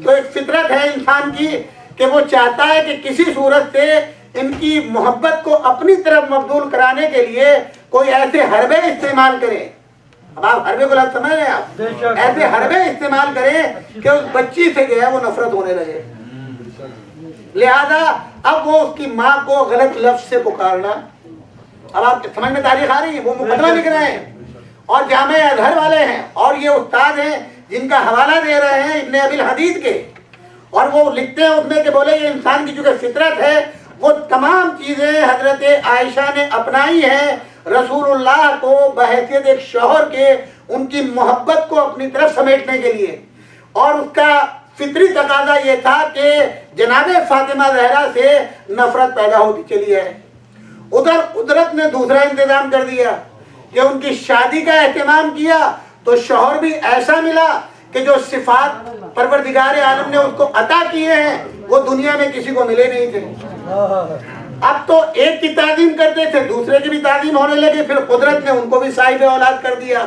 तो एक फितरत है इंसान की कि वो चाहता है कि किसी सूरत से इनकी मोहब्बत को अपनी तरफ मबदूल कराने के लिए कोई ऐसे हरबे इस्तेमाल करे। अब आप हरबे को समझ रहे हैं, आप ऐसे हरबे इस्तेमाल करें कि उस बच्ची से जो है वो नफरत होने लगे। लिहाजा अब वो उसकी माँ को गलत लफ्ज से पुकारना, अब आप समझ में तारीख आ रही है, वो मुकदमा लिख रहे हैं और जामे अजहर वाले हैं और ये उस्ताद हैं जिनका हवाला दे रहे हैं इब्ने अबिल हदीद के, और वो लिखते हैं उसमें कि बोले ये इंसान की जो फितरत है वो तमाम चीजें हजरत आयशा ने अपनाई है रसूलुल्लाह को बहैसियत एक शौहर के उनकी मोहब्बत को अपनी तरफ समेटने के लिए, और उसका फितरी तकाजा ये था कि जनाबे फातिमा ज़हरा से नफरत पैदा होती चली है। उधर कुदरत ने दूसरा इंतजाम कर दिया कि उनकी शादी का एहतमाम किया तो शौहर भी ऐसा मिला कि जो सिफात परवरदिगार आलम ने उसको अता किए हैं वो दुनिया में किसी को मिले नहीं थे। अब तो एक की ताज़ीम करते थे, दूसरे की भी ताज़ीम होने लगे, फिर कुदरत ने उनको भी साहिब औलाद कर दिया,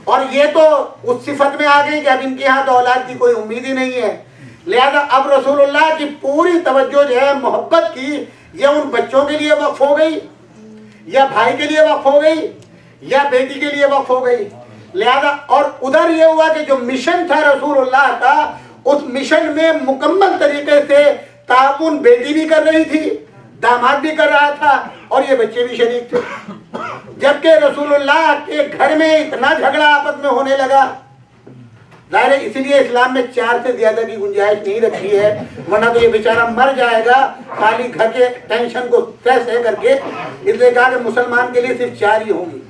और ये तो उस सिफत में आ गई कि अब इनके यहाँ तो औलाद की कोई उम्मीद ही नहीं है। लिहाजा अब रसूलुल्लाह की पूरी तवज्जो जो है मोहब्बत की या उन बच्चों के लिए वक्फ हो गई, या भाई के लिए वक्फ हो गई, या बेटी के लिए वक्फ हो गई। लिहाजा और उधर ये हुआ कि जो मिशन था रसूलुल्लाह का, उस मिशन में मुकम्मल तरीके से ताउन बेटी भी कर रही थी, दामाद भी कर रहा था, और ये बच्चे भी शरीक थे। जबकि रसूलुल्लाह के घर में इतना झगड़ा आपस में होने लगा, जाहिर है इसलिए इस्लाम में 4 से ज्यादा की गुंजाइश नहीं रखी है, वरना तो ये बेचारा मर जाएगा खाली घर के टेंशन को तय सह करके। इसलिए कहा कि मुसलमान के लिए सिर्फ 4 ही होंगी,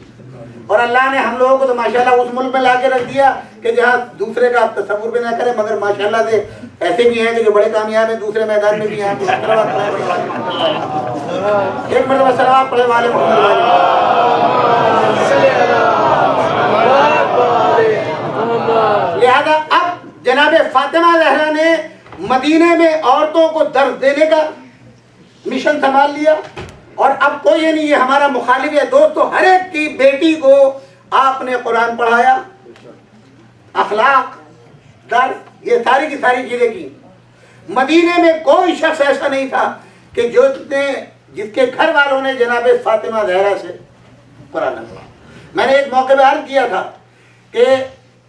और अल्लाह ने हम लोगों को तो माशाल्लाह उस मुल्क में ला के रख दिया कि जहाँ दूसरे का आप तसव्वुर भी ना करें, मगर माशाल्लाह से ऐसे भी हैं कि जो बड़े कामयाब हैं, दूसरे मैदान में भी हैं। एक मरतबा सलावत पढ़े वाले लिहाजा अब जनाबे फातिमा ज़हरा ने मदीने में औरतों को दर्स देने का मिशन संभाल लिया, और अब कोई ये नहीं है हमारा मुखालिफ है। दोस्तों, हर एक की बेटी को आपने कुरान पढ़ाया, अखलाक, दर्स, ये सारी की सारी चीजें की। मदीने में कोई शख्स ऐसा नहीं था कि जिसके घर वालों ने जनाबे फातिमा ज़हरा से कुरान पढ़ा। मैंने एक मौके पर अर्ज किया था कि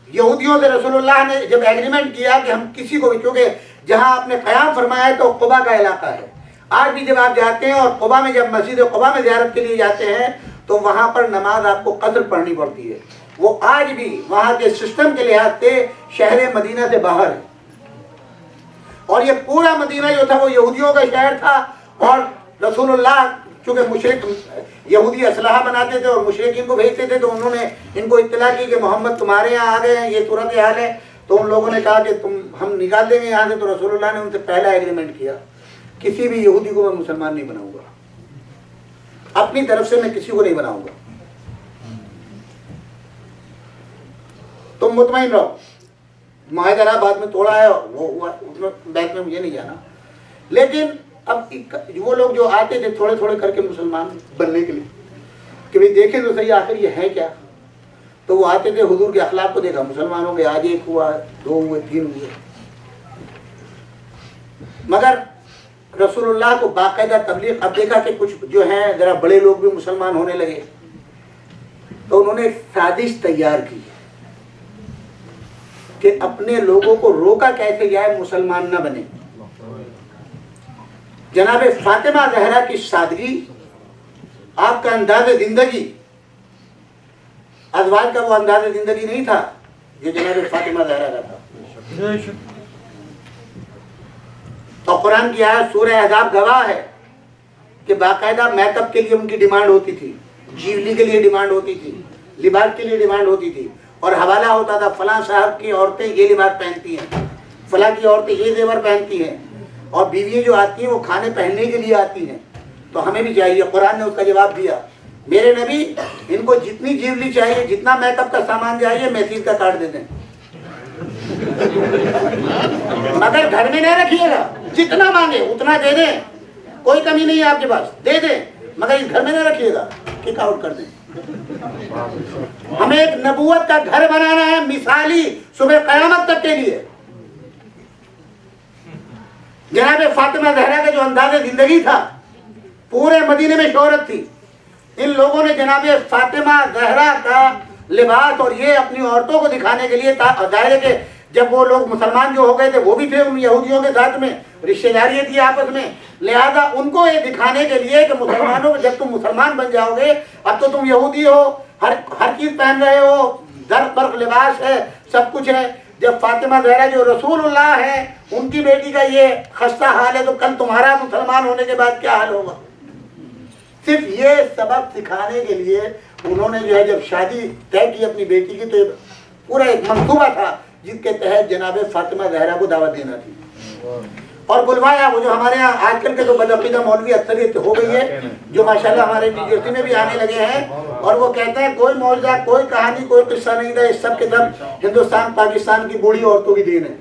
यहूदियों से रसूलुल्लाह ने जब एग्रीमेंट किया कि हम किसी को भी, क्योंकि जहां आपने क़याम फरमाया है तो कुबा का इलाका है, आज भी जब आप जाते हैं और कुबा में जब मस्जिद कुबा में ज़ियारत के लिए जाते हैं तो वहां पर नमाज आपको कसर पढ़नी पड़ती है। वो आज भी वहां के सिस्टम के लिहाज से शहर मदीना से बाहर है, और ये पूरा मदीना जो था वो यहूदियों का शहर था। और रसूलुल्लाह चूँकि मुशरिक यहूदी असलहा बनाते थे और मुशरिकीन को भेजते थे, तो उन्होंने इनको इत्तला की कि मोहम्मद तुम्हारे यहाँ आ गए हैं, ये सूरत हाल है। तो उन लोगों ने कहा कि हम निकाल देंगे यहाँ से। तो रसूलुल्लाह ने उनसे पहला एग्रीमेंट किया, किसी भी यहूदी को मैं मुसलमान नहीं बनाऊंगा, अपनी तरफ से मैं किसी को नहीं बनाऊंगा, तुम मुतमईन रहो। मुआहदा बाद में तोड़ा है वो उसमें बैठ में मुझे नहीं जाना। लेकिन अब वो लोग जो आते थे थोड़े थोड़े करके मुसलमान बनने के लिए कि भाई देखें तो सही आखिर ये है क्या, तो वो आते थे, हुजूर के अखलाक को देखा, मुसलमान हो गए, आज 1 हुआ, 2 हुए, 3 हुए। मगर रसूलुल्लाह को बाकायदा तबलीग, अब देखा कि कुछ जो हैं जरा बड़े लोग भी मुसलमान होने लगे, तो उन्होंने एक साजिश तैयार की कि अपने लोगों को रोका कैसे जाए मुसलमान न बने। जनाब फातिमा ज़हरा की सादगी, आपका अंदाज़ जिंदगी, अज़वाज का वो अंदाज़ जिंदगी नहीं था जो जनाब फातिमा ज़हरा का था। और कुरान की आयत सूरह अहज़ाब गवाह है कि बाकायदा मेकअप के लिए उनकी डिमांड होती थी, जीवली के लिए डिमांड होती थी, लिबास के लिए डिमांड होती थी, और हवाला होता था फलां साहब की औरतें ये लिबास पहनती हैं, फलां की औरतें ये जेवर पहनती हैं, और बीवियाँ जो आती हैं वो खाने पहनने के लिए आती हैं, तो हमें भी चाहिए। कुरान ने उसका जवाब दिया, मेरे नबी इनको जितनी जीवली चाहिए, जितना मेकअप का सामान चाहिए, मैसीज का कार्ड दे दें, मगर घर में नहीं रखिएगा, जितना मांगे उतना दे दें, कोई कमी नहीं है आपके पास, दे दें, मगर इस घर में नहीं रखिएगा, किक आउट कर दें। हमें एक नबूवत का घर बनाना है, मिसाली, सुबह कयामत तक के लिए। जनाब फातिमा ज़हरा का जो अंदाज़े जिंदगी था, पूरे मदीने में शोहरत थी। इन लोगों ने जनाब फातिमा ज़हरा का लिबास और ये अपनी औरतों को दिखाने के लिए दायरे के, जब वो लोग मुसलमान जो हो गए थे वो भी थे उन यहूदियों के साथ में, रिश्तेदारी थी आपस में, लिहाजा उनको ये दिखाने के लिए कि मुसलमानों को, जब तुम मुसलमान बन जाओगे, अब तो तुम यहूदी हो, हर चीज़ पहन रहे हो, दर पर लिबास है, सब कुछ है। जब फातिमा ज़हरा जो रसूलुल्लाह है, उनकी बेटी का ये खस्ता हाल है, तो कल तुम्हारा मुसलमान होने के बाद क्या हाल होगा। सिर्फ ये सबक सिखाने के लिए उन्होंने जो है जब शादी तय की अपनी बेटी की, तो पूरा एक मंसूबा था जिसके तहत जनाब फातिमा ज़हरा को दावत देना थी और बुलवाया। वो जो हमारे यहाँ आजकल के तो बदअक़ीदा मौलवी अक्सरियत हो गई है, जो माशाल्लाह हमारे यूनिवर्सिटी में भी आने लगे हैं, और वो कहते हैं कोई मौजज़ा, कोई कहानी, कोई किस्सा नहीं था, इस सब के सब हिंदुस्तान पाकिस्तान की बूढ़ी औरतों की देन है।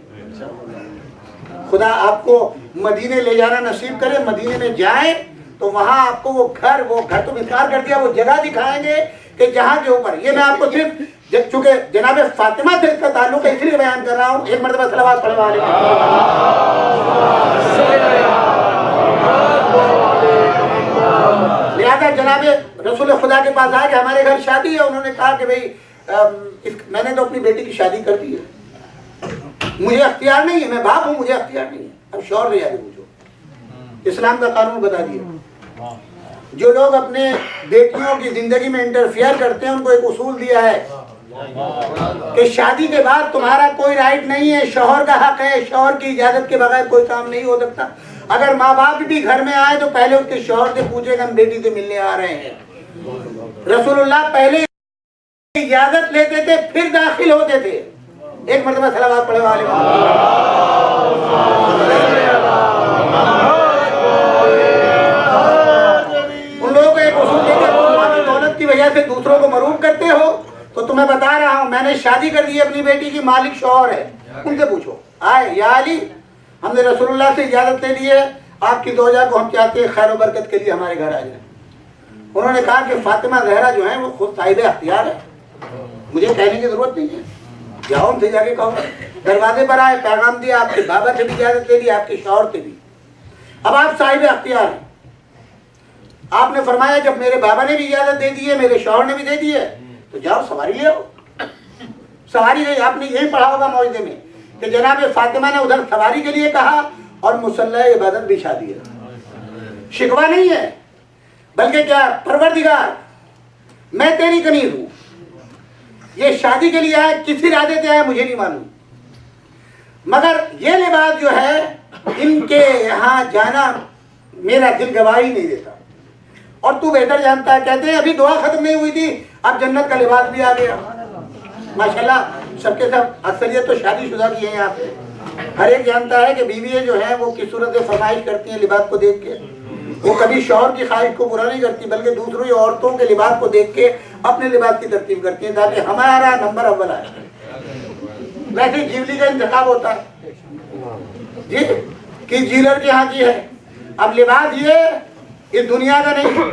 खुदा आपको मदीने ले जाना नसीब करे, मदीने में जाए तो वहाँ आपको वो घर तो विस्तार कर दिया, वो जगह दिखाएंगे कि जहाँ के ऊपर, ये मैं आपको सिर्फ चूंकि जनाब फातिमा से इसका ताल्लुक है इसलिए बयान कर रहा हूँ। एक मरतबा सलावत पढ़वा लें। लिहाजा जनाब रसूल खुदा के पास आए कि हमारे घर शादी है। उन्होंने कहा कि भाई मैंने तो अपनी बेटी की शादी कर दी है, मुझे अख्तियार नहीं है, मैं बाप हूँ, मुझे अख्तियार नहीं है। अब शौहर से जाके पूछो, इस्लाम का कानून बता दिया। जो लोग अपने बेटियों की जिंदगी में इंटरफियर करते हैं, उनको एक उसूल दिया है कि शादी के बाद तुम्हारा कोई राइट नहीं है, शौहर का हक है, शौहर की इजाजत के बगैर कोई काम नहीं हो सकता। अगर माँ बाप भी घर में आए तो पहले उसके शौहर से पूछेगा हम बेटी से मिलने आ रहे हैं। रसूलुल्लाह पहले इजाजत लेते थे फिर दाखिल होते थे। एक मरतबा सलावत पढ़े वाले वजह से दूसरों को मरूब करते हो। तो तुम्हें बता रहा हूं, मैंने शादी कर दी अपनी बेटी की, मालिक शौहर है, उनसे पूछो। आए या अली, हमने रसूलुल्लाह से इजाजत ले ली है, आपकी दौजा को हम चाहते हैं खैर बरकत के लिए हमारे घर आ जाए। उन्होंने कहा कि फातिमा ज़हरा जो है वो खुद साहिब अख्तियार है, मुझे कहने की जरूरत नहीं है, जाओ उनसे जाके कहो। दरवाजे पर आए, पैगाम दिया, आपके बाबा से भी इजाजत ले ली, आपके शौहर से भी, अब आप साहिब अख्तियार हैं। आपने फरमाया जब मेरे बाबा ने भी इजाजत दे दी है, मेरे शौहर ने भी दे दी है, तो जाओ सवारी ले आओ। सवारी ले, आपने यही पढ़ा होगा मौजदे में कि जनाब फातिमा ने उधर सवारी के लिए कहा और मुसल्ला इबादत बिछा दिया। शिकवा नहीं है, बल्कि क्या, परवरदिगार मैं तेरी कनीज हूं, ये शादी के लिए आए, किस इरादे से आए मुझे नहीं मालूम, मगर ये लिबास जो है इनके यहाँ जाना मेरा दिल गवाही नहीं देता। और तू बेहतर जानता है, कहते हैं अभी दुआ खत्म नहीं हुई थी, अब जन्नत का लिबास भी आ गया। माशाल्लाह सबके सब अक्सरियत तो शादीशुदा की है यहाँ पे। हर एक जानता है कि बीवियाँ जो हैं वो किस सूरत से फरमाइश करती हैं लिबास को देख के। वो कभी शौहर की ख्वाहिश को पूरा नहीं करती, बल्कि दूसरों औरतों के लिबास को देख के अपने लिबास की तरतीब करती हैं ताकि हमारा नंबर अव्वल आए। वैसे जीवली का इंतखाब होता है जी कि जीलर के यहाँ की है। अब लिबास ये इस दुनिया का नहीं,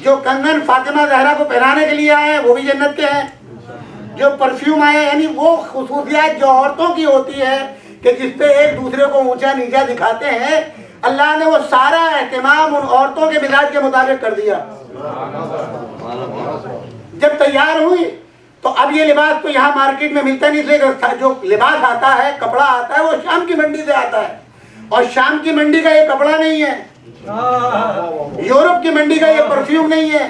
जो कंगन फातिमा ज़हरा को पहनाने के लिए आए वो भी जन्नत के हैं। जो परफ्यूम आए, यानी वो खुसूसियात जो औरतों की होती है कि जिसपे एक दूसरे को ऊंचा नीचा दिखाते हैं, अल्लाह ने वो सारा एहतमाम उन औरतों के मिजाज के मुताबिक कर दिया। जब तैयार हुई तो अब ये लिबास तो यहाँ मार्केट में मिलता नहीं, इसलिए जो लिबास आता है, कपड़ा आता है, वो शाम की मंडी से आता है। और शाम की मंडी का ये कपड़ा नहीं है, यूरोप की मंडी का ये परफ्यूम नहीं है,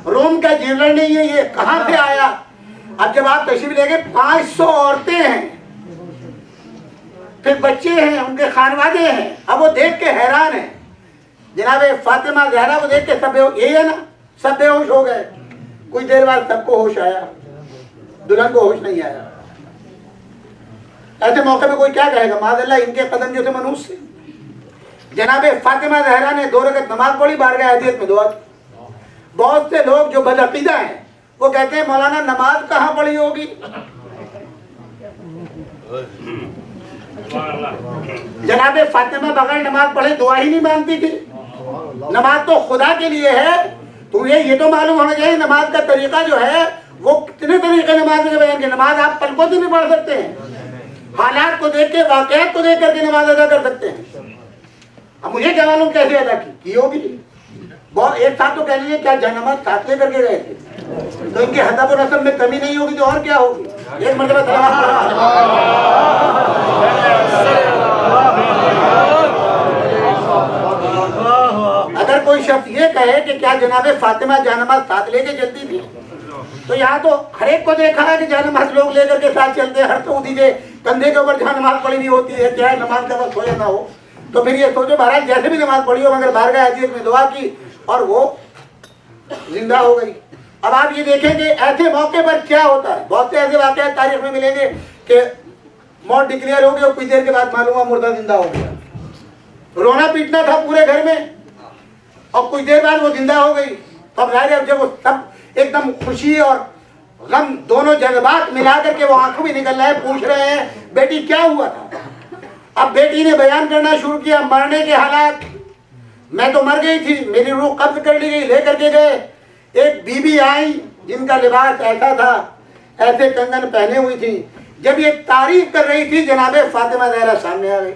रोम का ज्वेलर नहीं है, ये कहां से आया? अब जब आप तशरीफ ले गए, 500 औरतें हैं, फिर बच्चे हैं, उनके खानवादे हैं। अब वो देख के हैरान है। जनाब फातिमा ज़हरा को देख के सब यही है ना, सब बेहोश हो गए। कुछ देर बाद सबको होश आया, दुल्हन को होश नहीं आया। ऐसे मौके पे कोई क्या कहेगा? माज़अल्लाह इनके कदम जो थे मनुष्य से। जनाब फातिमा ज़हरा ने 2 रकअत नमाज पढ़ी, बारगाह अदियत में दुआ की। बहुत से लोग जो बदअकीदा हैं वो कहते हैं मौलाना नमाज कहाँ पढ़ी होगी? जनाब फातिमा बगैर नमाज पढ़े दुआ ही नहीं मांगती थी। नमाज तो खुदा के लिए है। तुम्हें ये तो मालूम होना चाहिए नमाज का तरीका जो है वो कितने तरीके नमाज के बयान के। नमाज आप पलकों से भी पढ़ सकते हैं, हालात को देख के, वाकयात को देख करके नमाज अदा कर सकते हैं। अब मुझे क्या मालूम कैसे अदा की होगी। बहुत एक साथ तो कह लीजिए क्या जनमाज साथ ले करके गए थे, तो इनके हदब और रस्म में कमी नहीं होगी तो और क्या होगी? एक मरतबा अगर कोई शख्स ये कहे कि क्या जनाब फातिमा जानमाज साथ लेके चलती थी, तो यहाँ तो हर एक को देखा है कि जानमाज लोग लेकर के साथ चलते हैं। हर सऊदी के कंधे के ऊपर जहाँ नमाज पढ़ी नहीं होती है, चाहे नमाज का वक्त हो या ना हो। तो फिर ये सोचो महाराज जैसे भी नमाज पढ़ी हो मगर बारगाह अदियत में दुआ की और वो जिंदा हो गई। अब आप ये देखेंगे ऐसे मौके पर क्या होता है। बहुत से ऐसे वाक़े तारीख में मिलेंगे कि मौत डिक्लेयर हो गई और कुछ देर के बाद मालूम हुआ मुर्दा जिंदा हो गया। रोना पीटना था पूरे घर में और कुछ देर बाद वो जिंदा हो गई। तब जाहिर है जब वो सब एकदम खुशी और गम दोनों जज्बात मिला करके वो आंखों भी निकल रहे हैं, पूछ रहे हैं बेटी क्या हुआ था। अब बेटी ने बयान करना शुरू किया मरने के हालात, मैं तो मर गई थी, मेरी रूह कब्ज कर ली गई, लेकर के गए। एक बीबी आई जिनका लिबास ऐसा था, ऐसे कंगन पहने हुई थी। जब ये तारीफ कर रही थी जनाबे फातिमा ज़हरा सामने आ गई।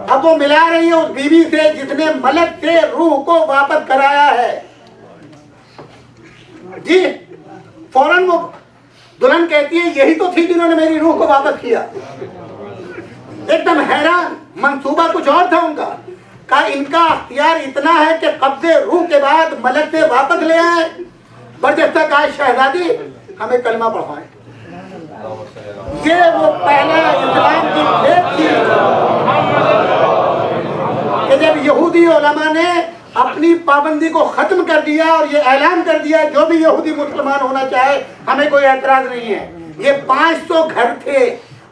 अब वो मिला रही है उस बीबी से जिसने मलक से रूह को वापस कराया है जी। फौरन वो दुल्हन कहती है यही तो थी जिन्होंने मेरी रूह को वापस किया। एकदम हैरान, मंसूबा कुछ और था उनका। का इनका अख्तियार इतना है कि कब्जे रूह के बाद मलक से वापस ले आए। बरजस्ता कहा शहजादी हमें कलमा पढ़ाएं। ये वो पहला इस्लाम की खेत थी कि जब यहूदी उलमा ने अपनी पाबंदी को खत्म कर दिया और ये ऐलान कर दिया जो भी यहूदी मुसलमान होना चाहे हमें कोई एतराज नहीं है। ये 500 घर थे,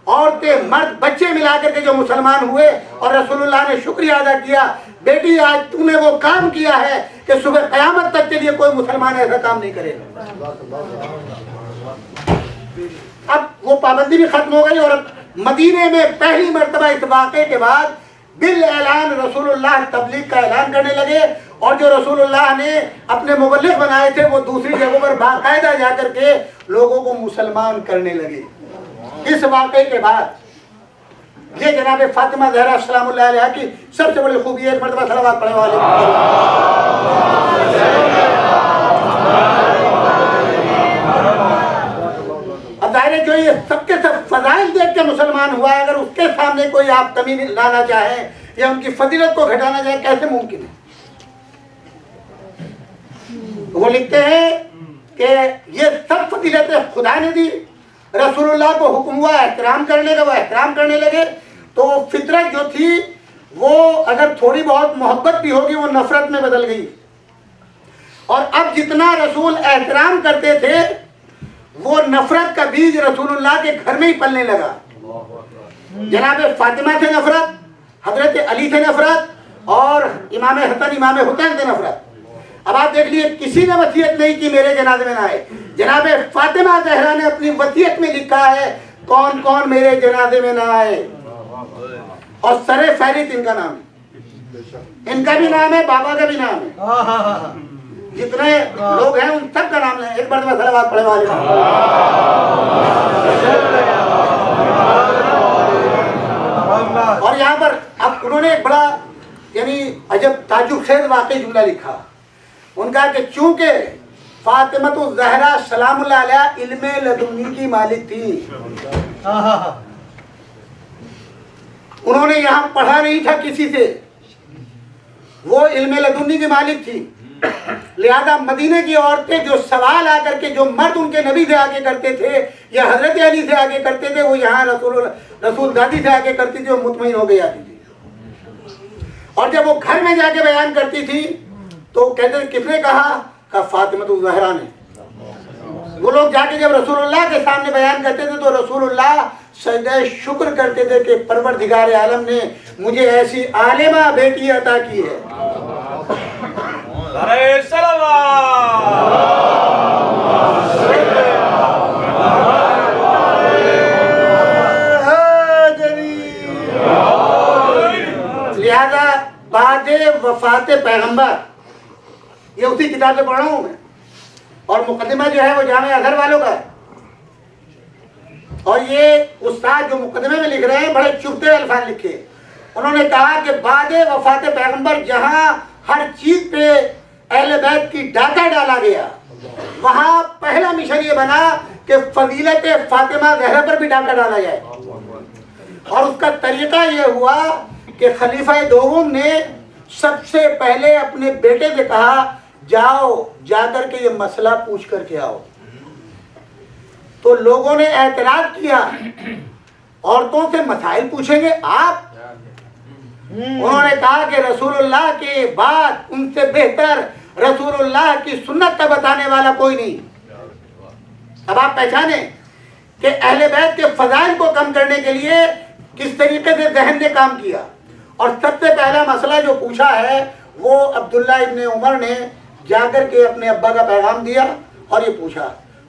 औरतें मर्द बच्चे मिलाकर के जो मुसलमान हुए और रसूलुल्लाह ने शुक्रिया अदा किया बेटी आज तूने वो काम किया है कि सुबह क़यामत तक के लिए कोई मुसलमान ऐसा काम नहीं करेगा। अब वो पाबंदी भी खत्म हो गई और मदीने में पहली मर्तबा इस वाक़े के बाद बिल ऐलान रसूलुल्लाह तबलीग का ऐलान करने लगे और जो रसूलुल्लाह ने अपने मुबल्लिग बनाए थे वो दूसरी जगहों पर बाकायदा जाकर के लोगों को मुसलमान करने लगे। इस वाक़े के बाद ये जनाब फातिमा ज़हरा सलामुल्लाह अलैहा की सबसे बड़ी खूबी एक मर्तबा सलावत पढ़ने वाले। अब जाहिर है जो ये सबके सब फजाइल देख के मुसलमान हुआ है, अगर उसके सामने कोई आप कमी लाना चाहें या उनकी फजीलत को घटाना चाहे कैसे मुमकिन है? वो लिखते हैं कि ये सब फजीलतें खुदा ने दी, रसूलुल्लाह को हुक्म हुआ एहतराम करने का, वो एहतराम करने लगे। तो वो फितरत जो थी वो अगर थोड़ी बहुत मोहब्बत भी होगी वो नफरत में बदल गई। और अब जितना रसूल एहतराम करते थे वो नफरत का बीज रसूलुल्लाह के घर में ही पलने लगा। जनाब फातिमा से नफरत, हजरत अली से नफरत और इमाम हसन इमाम हुसैन से नफरत। अब आप देख लिए किसी ने वसीयत नहीं की मेरे जनाजे में ना आए। जनाब फातिमा ज़हरा ने अपनी वसीयत में लिखा है कौन कौन मेरे जनाजे में ना आए और सरे फहरिस्त इनका नाम है, इनका भी नाम है, बाबा का भी नाम है, जितने लोग हैं उन सब का नाम है। एक बार मैं सलावत पढ़ने वाले और यहाँ पर अब उन्होंने एक बड़ा यानी अजब ताजुब खेज वाकई जुमला लिखा। उनका कि चूंकि फातिमा ज़हरा सलामुल्लाह अलैहा इल्मे लदुन्नी की मालिक थी उन्होंने यहाँ पढ़ा नहीं था किसी से, वो इल्म लदुन्नी की मालिक थी। लिहाजा मदीने की औरतें जो सवाल आकर के जो मर्द उनके नबी से आगे करते थे या हजरत अली से आगे करते थे, वो यहाँ रसूल दादी से आगे करती थी और मुतमईन हो गई आती थी। और जब वो घर में जाके बयान करती थी तो कहते थे किसने कहा फातिमा तो ज़हरा ने। वो लोग जाके जब रसूलुल्लाह के सामने बयान करते थे तो रसूलुल्लाह सजदे शुक्र करते थे कि परवरदिगार आलम ने मुझे ऐसी आलिमा बेटी अता की है। अरे लिहाजा बादे वफाते पैगंबर, ये उसी किताब से पढ़ रहा हूँ मैं, और मुकदमा जो है वो जामे अजहर वालों का है। और ये उस्ताद जो मुकदमे में लिख रहे हैं बड़े चुभते अल्फाज लिखे। उन्होंने कहा कि बादे वफाते पैगंबर जहाँ हर चीज पे अहले बैत की डाका डाला गया, वहाँ पहला मिशन ये बना कि फजीलत फातिमा ज़हरा पर भी डाका डाला जाए। और उसका तरीका ये हुआ कि खलीफा दोम ने सबसे पहले अपने बेटे से कहा जाओ जाकर के ये मसला पूछ करके आओ। तो लोगों ने एतराज किया, औरतों से मसाइल पूछेंगे आप? उन्होंने कहा कि रसूलुल्लाह के बाद उनसे बेहतर रसूलुल्लाह की सुन्नत का बताने वाला कोई नहीं। अब आप पहचाने कि अहले बैत के फजाइल को कम करने के लिए किस तरीके से ज़हन ने काम किया। और सबसे पहला मसला जो पूछा है वो अब्दुल्ला इब्ने उमर ने जाकर के अपने अब्बा का पैगाम दिया और ये पूछा।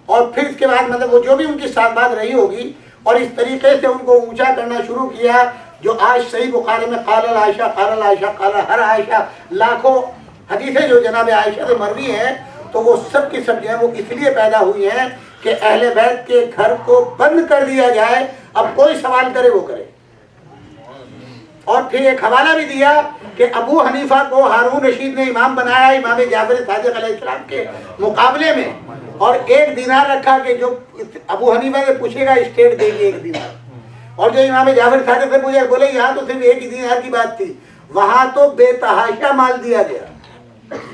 और फिर इसके बाद मतलब वो जो भी उनकी साथ बात रही होगी और इस तरीके से उनको ऊंचा करना शुरू किया, जो आज सही बुखारी में काल आयशा काल हर आयशा लाखों हदीसें जो जनाब आयशा से मरवी हैं, तो वो सब की सब जो है वो इसलिए पैदा हुई हैं कि अहले बैत के घर को बंद कर दिया जाए, अब कोई सवाल करे वो करे। और फिर एक हवाला भी दिया कि अबू हनीफा को हारून रशीद ने इमाम बनाया इमाम जाफर सादिक अलैहिस्सलाम के मुकाबले में, और 1 दिनार रखा कि जो अबू हनीफा से पूछेगा स्टेट देगी 1 दिनार। और जो इमाम जाफर सादिक से पूछे, बोले यहाँ तो सिर्फ 1 दिनार की बात थी, वहाँ तो बेतहाशा माल दिया गया,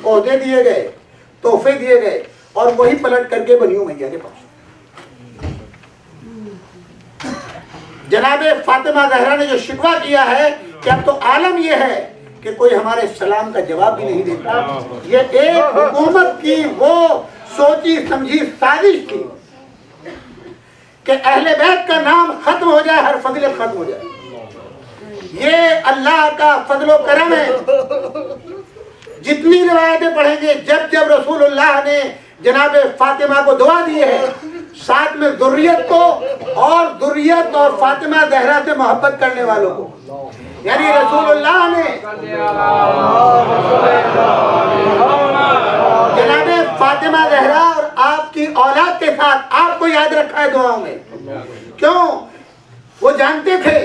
ओहदे दिए गए, तोहफे दिए गए, और वही पलट करके बनी मैया के पास। जनाबे फातिमा ज़हरा ने जो शिकवा किया है कि अब तो आलम यह है कि कोई हमारे सलाम का जवाब भी नहीं देता। ये एक हुकूमत की वो सोची समझी साजिश थी कि अहले बैत का नाम खत्म हो जाए, हर फजीलत खत्म हो जाए। ये अल्लाह का फजलो करम है। जितनी रिवायतें पढ़ेंगे, जब जब रसूलुल्लाह ने जनाबे फातिमा को दुआ दी है, साथ में दुर्रियत को, और दुर्रियत और फातिमा ज़हरा से मोहब्बत करने वालों को, यानी रसूलुल्लाह ने जनाबे फातिमा ज़हरा और आपकी औलाद के साथ आपको याद रखा है दुआओं में। क्यों? वो जानते थे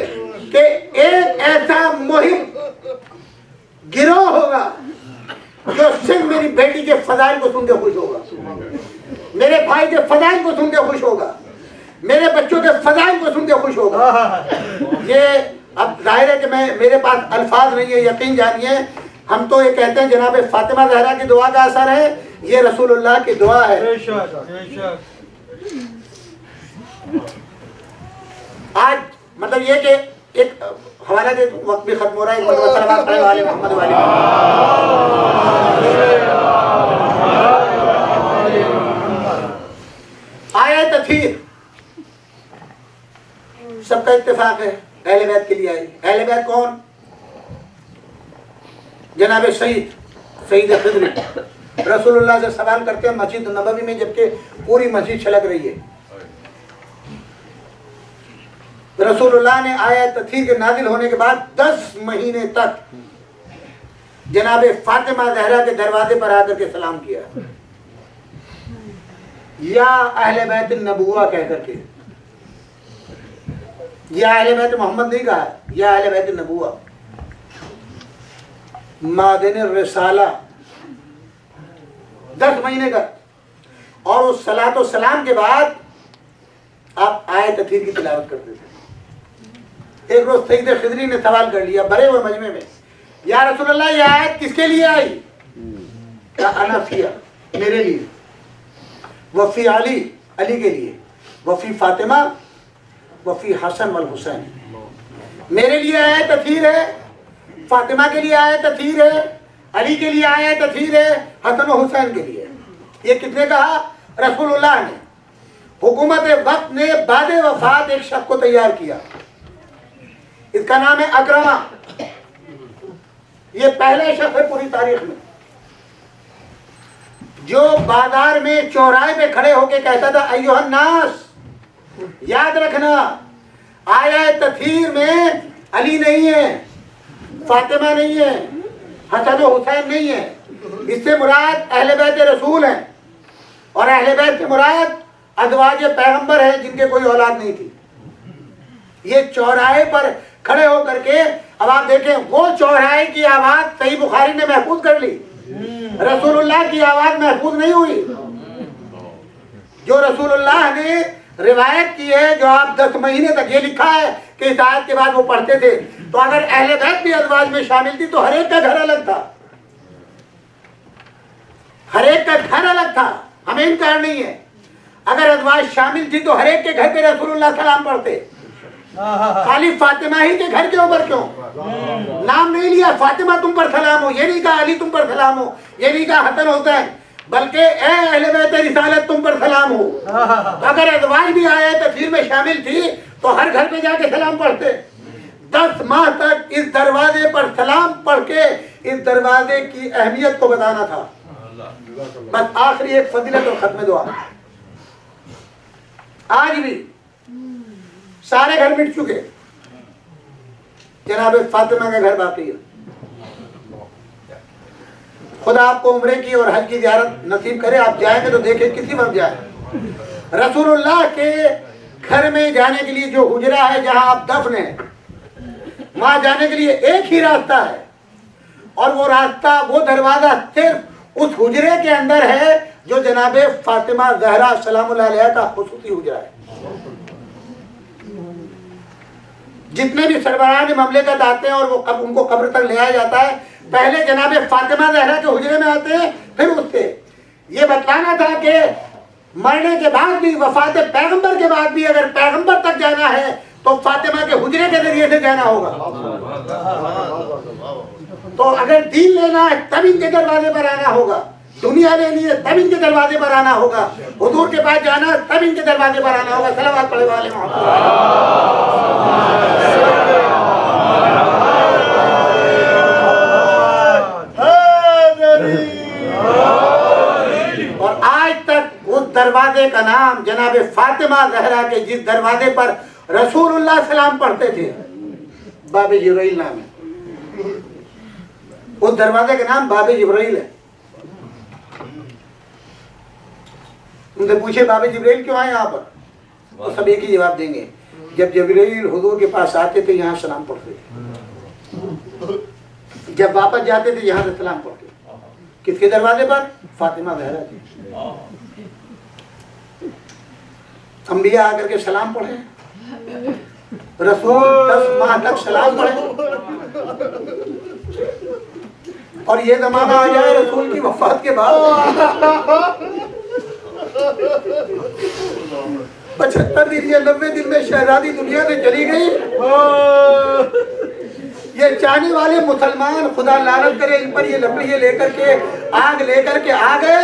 कि एक ऐसा मुहिम गिरोह होगा जो सिर्फ मेरी बेटी के फजाइल को सुन के खुश होगा, मेरे भाई के फजाइल को सुन के खुश होगा, मेरे बच्चों के फजाइल को सुन के खुश होगा। ये अब जाहिर है कि मेरे पास अल्फाज नहीं है, यकीन जानिए। हम तो ये कहते हैं जनाब फातिमा ज़हरा की दुआ का असर है, ये रसूलुल्लाह की दुआ है। आज मतलब ये कि एक हवाला के वक्त भी खत्म हो रहा है, मोहम्मद वाले आया तफीर सबका इत्तेफाक है, अहले बैत के लिए आई। अहले बैत कौन? जनाब सईद खिदरी रसूलुल्लाह से सवाल करते हैं मस्जिद नबवी में, जबकि पूरी मस्जिद छलक रही है। रसूलुल्लाह ने आयत तथीर के नाजिल होने के बाद 10 महीने तक जनाब फातिमा ज़हरा के दरवाजे पर आकर के सलाम किया, या अहले बैत नबुवा कह करके, या अहले बैत मोहम्मद नहीं कहा, या अहले बैत नबुवा। मादिन रिसाला 10 महीने का। और उस सलातो सलाम के बाद आप आयत तथीर की तिलावत करते थे। एक रोज सईद खिदरी ने सवाल कर लिया बड़े हुए मजमे में, या रसूलल्लाह ये आयत किसके लिए आई? क्या अनाफिया, मेरे लिए, वफ़ी अली, अली के लिए, वफ़ी फातिमा, वफ़ी हसन वल हुसैन। मेरे लिए आयत तथीर है, फातिमा के लिए आयत तथीर है, अली के लिए आयत तथीर है, हसन और हुसैन के लिए। ये किसने कहा? रसूलुल्लाह ने। हुकूमत वक्त ने बादे वफात एक शख्स को तैयार किया, इसका नाम है अकरमा। ये पहले शख्स है पूरी तारीख में जो बाजार में चौराहे पे खड़े होके कहता था अय्युहन नास, याद रखना आयत तथीर में अली नहीं है, फातिमा नहीं है, हसन और हुसैन नहीं है, इससे मुराद अहले बैत रसूल हैं, और अहले बैत से मुराद अज़वाज पैगंबर हैं जिनके कोई औलाद नहीं थी। ये चौराहे पर खड़े होकर के, अब आप देखें वो चौराहे की आवाज सही बुखारी ने महफूज कर ली, रसूलुल्लाह की आवाज महफूज नहीं हुई। जो रसूलुल्लाह ने रिवायत की है, जो आप 10 महीने तक, ये लिखा है कि इस आयत के बाद वो पढ़ते थे, तो अगर अहले बैत भी अज़वाज में शामिल थी तो हर एक का घर अलग था, हर एक का घर अलग था, हमें इनकार नहीं है। अगर अज़वाज शामिल थी तो हर एक के घर पे रसूलुल्लाह सलाम पढ़ते, खाली फातिमा ही के घर के ऊपर क्यों नाम नहीं लिया? फातिमा तुम पर सलाम हो, ये नहीं कहा अली तुम पर सलाम हो, ये नहीं कहा हसन हुसैन, बल्कि ए अहले बैत रिसालत तुम पर सलाम हो। तो अगर अज़वाज भी आया तफसीर में शामिल थी तो हर घर पे जाके सलाम पढ़ते। 10 माह तक इस दरवाजे पर सलाम पढ़ के इस दरवाजे की अहमियत को बताना था। बस आखिरी एक फजीलत और खत्म दुआ। आज भी सारे घर मिट चुके, जनाब फातिमा का घर बाकी है। खुदा आपको उम्रे की और हज की ज़ियारत नसीब करे। आप जाएंगे तो देखें किसी वक्त जाए, रसूलुल्लाह के घर में जाने के लिए जो हुजरा है जहां आप दफन है, वहां जाने के लिए एक ही रास्ता है, और वो रास्ता, वो दरवाजा सिर्फ उस हुजरे के अंदर है जो जनाबे फातिमा ज़हरा सलामुल्लाह अलैहा का खुसूसी हुजरा है। जितने भी सरबराह ममलिकत आते हैं और वो उनको कब्र तक ले आया जाता है, पहले जनाबे फातिमा ज़हरा के हुजरे में आते हैं, फिर उससे ये बतलाना था कि मरने के बाद भी, वफात पैगंबर के बाद भी अगर पैगंबर तक जाना है तो फातिमा के हुजरे के जरिए से जाना होगा। तो अगर दीन लेना है तब इनके दरवाजे पर आना होगा, दुनिया लेनी है तब इनके दरवाजे पर आना होगा, हुजूर के पास जाना है तब इनके दरवाजे पर आना होगा। सलावत पढ़े वाले और आज तक उस दरवाजे का नाम जनाब फातिमा ज़हरा के जिस दरवाजे पर रसूलुल्लाह सलाम पढ़ते थे, बाबे जिब्राइल नाम है, उस दरवाजे का नाम बाबे जिब्राइल है। उनसे पूछे बाबे जिब्राइल क्यों आए यहाँ पर, तो सब एक ही जवाब देंगे, जब जिब्राइल हुजूर के पास आते थे यहाँ सलाम पढ़ते थे, जब वापस जाते थे यहाँ से सलाम पढ़ते। किसके दरवाजे पर? फातिमा ज़हरा की। अंबिया आकर के सलाम पढ़े, रसूल 10 माह तक सलाम पढ़े, और ये जमाना आ जाए रसूल की वफात के बाद 75 दिन या 90 दिन में शहजादी दुनिया से चली गई। ये चाहने वाले मुसलमान, खुदा लानत करे इन पर, ये लकड़ियाँ लेकर के, आग लेकर के आ गए।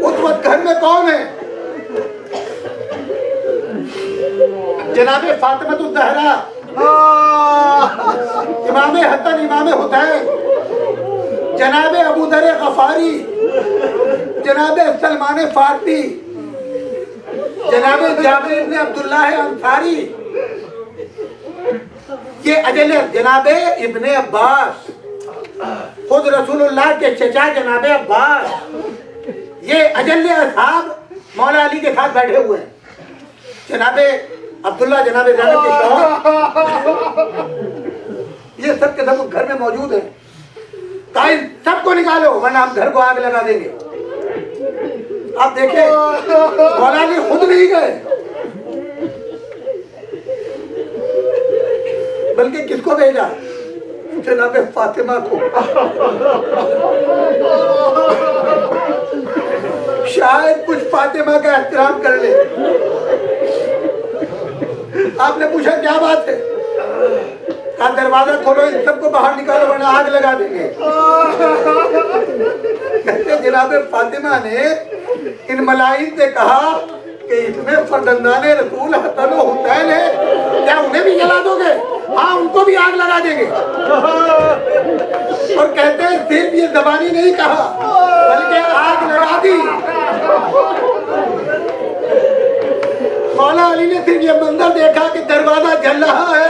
उस वक्त घर में कौन है? जनाबे फातिमा ज़हरा, इमाम हसन, इमाम हुसैन, जनाबे अबू दर गफारी, जनाबे सलमान फारसी, जनाबे जाबिर इब्न अब्दुल्लाह अंसारी, ये अजल जनाबे इब्ने अब्बास, खुद रसूलुल्लाह के चचा जनाबे अब्बास, ये अजल असहाब मौला अली के साथ बैठे हुए हैं। जनाबे अब्दुल्ला, जनाबे ज़ैनब के शौहर, ये सब के सब घर में मौजूद है। इन सबको निकालो वरना हम घर को आग लगा देंगे। आप देखे मौला अली खुद नहीं गए, बल्कि किसको भेजा? जनाब फातिमा को। शायद कुछ फातिमा का एहतराम कर ले। आपने पूछा क्या बात है? कहा दरवाजा खोलो, इन सबको बाहर निकालो वरना आग लगा देंगे। कहते जनाब फातिमा ने इन मलाइक से कहा कि इसमें फर्जंदाने रसूल हसन व हुसैन है, क्या उन्हें भी जला दोगे? हाँ, उनको भी आग लगा देंगे। और कहते हैं सिर्फ ये ज़बानी नहीं कहा बल्कि आग लगा दी। मौला अली ने सिर्फ ये मंजर देखा कि दरवाजा जल रहा है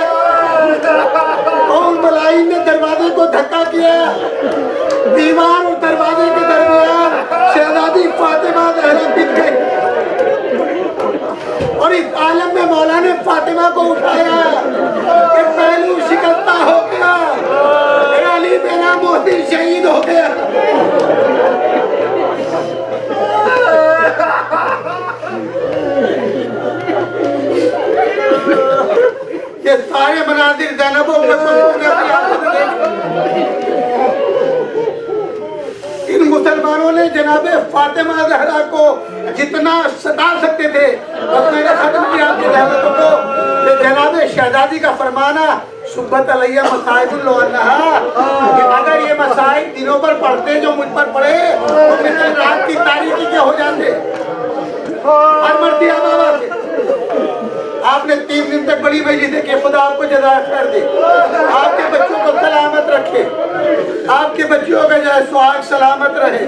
और मलाइक ने दरवाजे को धक्का किया। दीवार और दरवाजे के दरमियान शहजादी फातिमा ज़हरा बिक गई और इस आलम में मौला ने फातिमा को उठाया कि पहलू शिकस्ता हो गया, अली मेरा मोहसिन शहीद हो गया। ये सारे मनाजिर ज़ैनबों में इन मुसलमानों ने जनाबे फातिमा ज़हरा को जितना सता सकते थे बस मैंने खत्म किया आपकी रहमतों को। ये जनाबे शहजादी का फरमाना सुब्बत अलैया मसाइबुल अन्हा कि अगर ये मसाइब दिनों पर पढ़ते जो मुझ पर पड़े तो फिर रात की तारीकी के हो जाते। हर मर्दी बाबा से आपने 3 दिन तक बड़ी मजलिस देखी, खुदा आपको जज़ा खैर दे, आपके बच्चों को सलामत रखे, आपके बच्चों का जो है सुहाग सलामत रहे,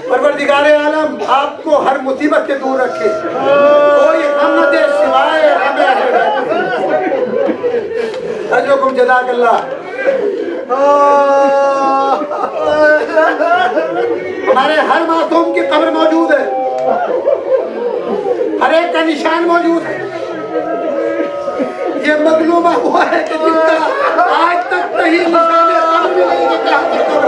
परवरदिगार आलम आपको हर मुसीबत से दूर रखे, कोई गम न दे सिवाय अजोकुम जज़ाकल्लाह। हमारे हर मासूम की कब्र मौजूद है, हर एक का निशान मौजूद है। ये मगलूमा हुआ है कि जिसका आज तक कहीं निशान कब्र भी नहीं देखा कब्र।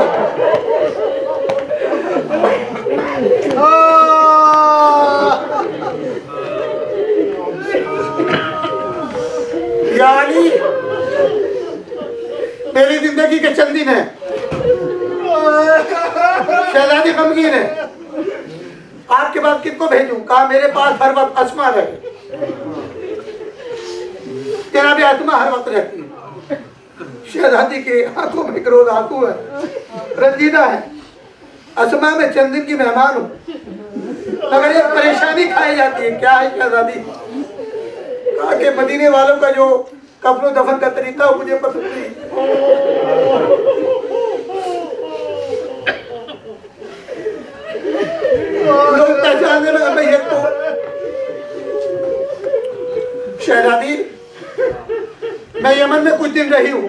या अली मेरी जिंदगी के चंद दिन है, शहजादी गमगीन है, आपके पास किसको भेजूं? कहा मेरे पास हर वक्त अस्मा रहे। जनाब अस्मा हर वक्त रहती है। शहजादी के आंखों में एक रोज आंसू है, रंजीदा है। अस्मा में चंद दिन की मेहमान हूँ मगर एक परेशानी खाई जाती है। क्या है शहजादी? कहा कि मदीने वालों का जो कफन दफन का तरीका हो मुझे पसंद नहीं। लोग पहचानने लगे भैया को। शहजादी मैं यमन में कुछ दिन रही हूँ।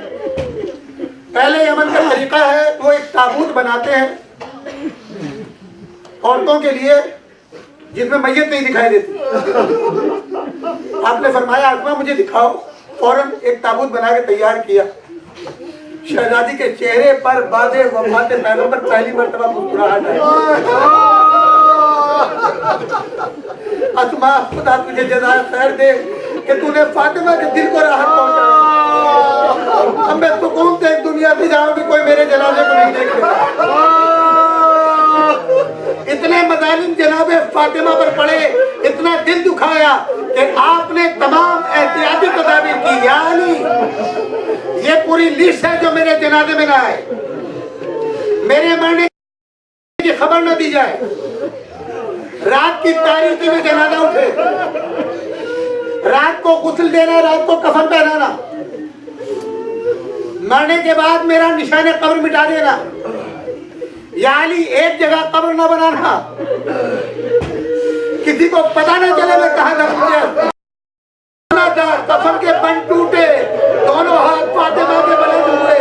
पहले यमन का तरीका है वो एक ताबूत बनाते हैं औरतों के लिए जिसमें मैयत नहीं दिखाई देती। आपने फरमाया आत्मा मुझे दिखाओ, फौरन एक ताबूत बना के तैयार किया। शहजादी के चेहरे पर बादे वफात पैगंबर पहली मर्तबा मुस्कुराहट है। अस्मा खुदा तुझे जज़ा खैर दे कि तूने फातिमा के दिल को राहत पहुंचाया। अब मैं सुकून से एक दुनिया से जाऊं कि कोई मेरे जनाजे को नहीं देखेगा। इतने मज़ालिम जनाबे फातिमा पर पड़े, इतना दिल दुखाया कि आपने तमाम एहतियाती तदाबीर की। यानी ये पूरी लिस्ट है जो मेरे जनाजे में ना आए, मेरे मरने की खबर न दी जाए, रात की तारीकी में जनाजा उठे, रात को गुस्ल देना, रात को कफन पहनाना, मरने के बाद मेरा निशाने कब्र मिटा देना। यानी एक जगह कब्र न बनाना, किसी को पता न चले मैं कहाँ था। कफन के बन टूटे, दोनों हाथ फातिमा के बुलंद हुए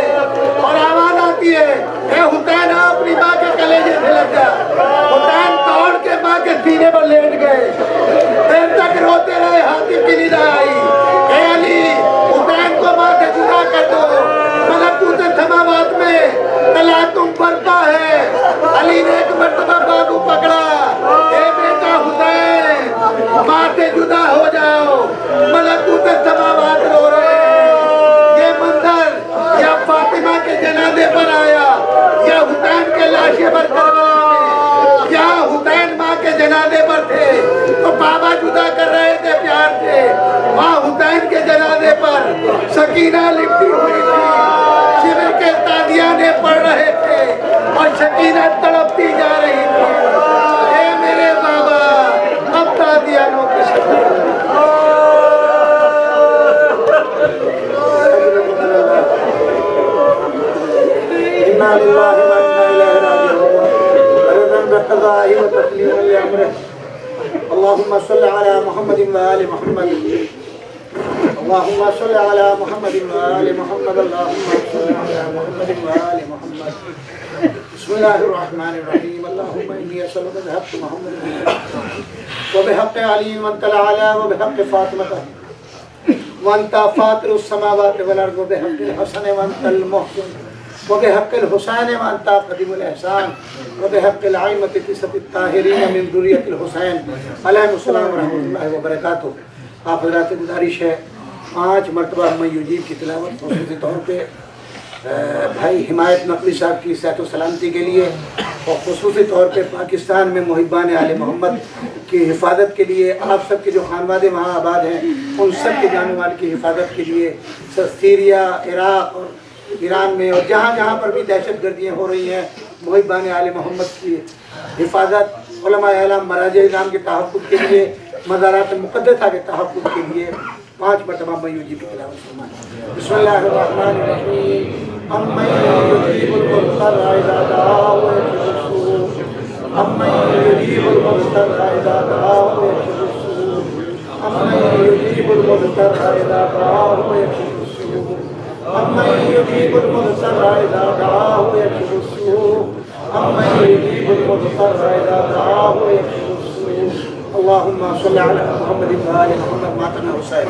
और आवाज आती है, ए हुसैन अपनी माँ के कलेजे से लग जा। हुसैन दौड़ के माँ के सीने पर लेट गए, देर तक रोते रहे, हाथी की निदा आई। ए अली हुसैन को माँ से जुदा कर दो, मलकूत समावात में तला तुम पड़ता है। शकीना लिपटी हुई थी, शिविर के तादियाने पढ़ रहे थे और शकीना तड़पती जा रही थी। हे मेरे बाबा, अब तादियानों की शक्ल इन्ना लिल्लाहि व इन्ना इलैहि राजिऊन। रज़न बक़ज़ाहि व तस्लीमन लिअम्रिह। अल्लाहुम्मा सल्लि अला मुहम्मदिन व आलि मुहम्मद। अल्लाहुम्मा सल्लि अला मुहम्मदिन व आलि मुहम्मद। अल्लाहुम्मा सल्लि अला मुहम्मदिन व आलि मुहम्मद। बिस्मिल्लाहिर रहमानिर रहीम। अल्लाहुम्मा इन्नी असअलुका बिहक़्क़ि मुहम्मद व बिहक़्क़ि अली व तला अला व बिहक़्क़ि फातिमा व अंता फातिरुस समावाति वल अर्ज़ व बिहक़्क़िल हसन व अंतल मुहसिन व बिहक़्क़िल हुसैन व अंता क़दीमुल एहसान व बिहक़्क़िल आइम्मति तिस्अति ताहिरीन मिन ज़ुर्रियतिल हुसैन अलैहिस्सलाम व रहमतुल्लाहि व बरकातुहू। आप हज़रात से गुजारिश है 5 मरतबा मैं युजीब की तिलावत ख़ुसूसी तौर पे भाई हिमायत नकवी साहब की सेहत सलामती के लिए और ख़ुसूसी तौर पे पाकिस्तान में मुहिब्बान आले मोहम्मद की हिफाजत के लिए, आप सब के जो खानवादे वहाँ आबाद हैं उन सब के जाने वाले की हिफाजत के लिए सीरिया, इराक़ और ईरान में और जहाँ जहाँ पर भी दहशत गर्दियाँ हो रही हैं, मुहिब्बान आले मोहम्मद की हिफाजत, उलमाए आलम मराजे इज़ाम के तहफ़्फ़ुज़ के लिए, मज़ारात मुक़द्दसा के तहफ़्फ़ुज़ के लिए 5 मरतबा मैं युजीब की तिलावत फरमाएं। बिस्मिल्लाहिर रहमानिर रहीम। अम्मन युजीबुल मुज़्तर्रा इज़ा दआहु व यक्शिफु स्सूअ। अम्मन युजीबुल मुज़्तर्रा इज़ा दआहु व यक्शिफु स्सूअ। अम्मन युजीबुल मुज़्तर्रा इज़ा दआहु व यक्शिफु स्सूअ। अम्मन युजीबुल मुज़्तर्रा इज़ा दआहु व यक्शिफु स्सूअ। अम्मन युजीबुल मुज़्तर्रा इज़ा दआहु व यक्शिफु स्सूअ। अल्लाहुम्मा सल्लि अला मुहम्मदिन व आलि मुहम्मद। मातना हुसैन।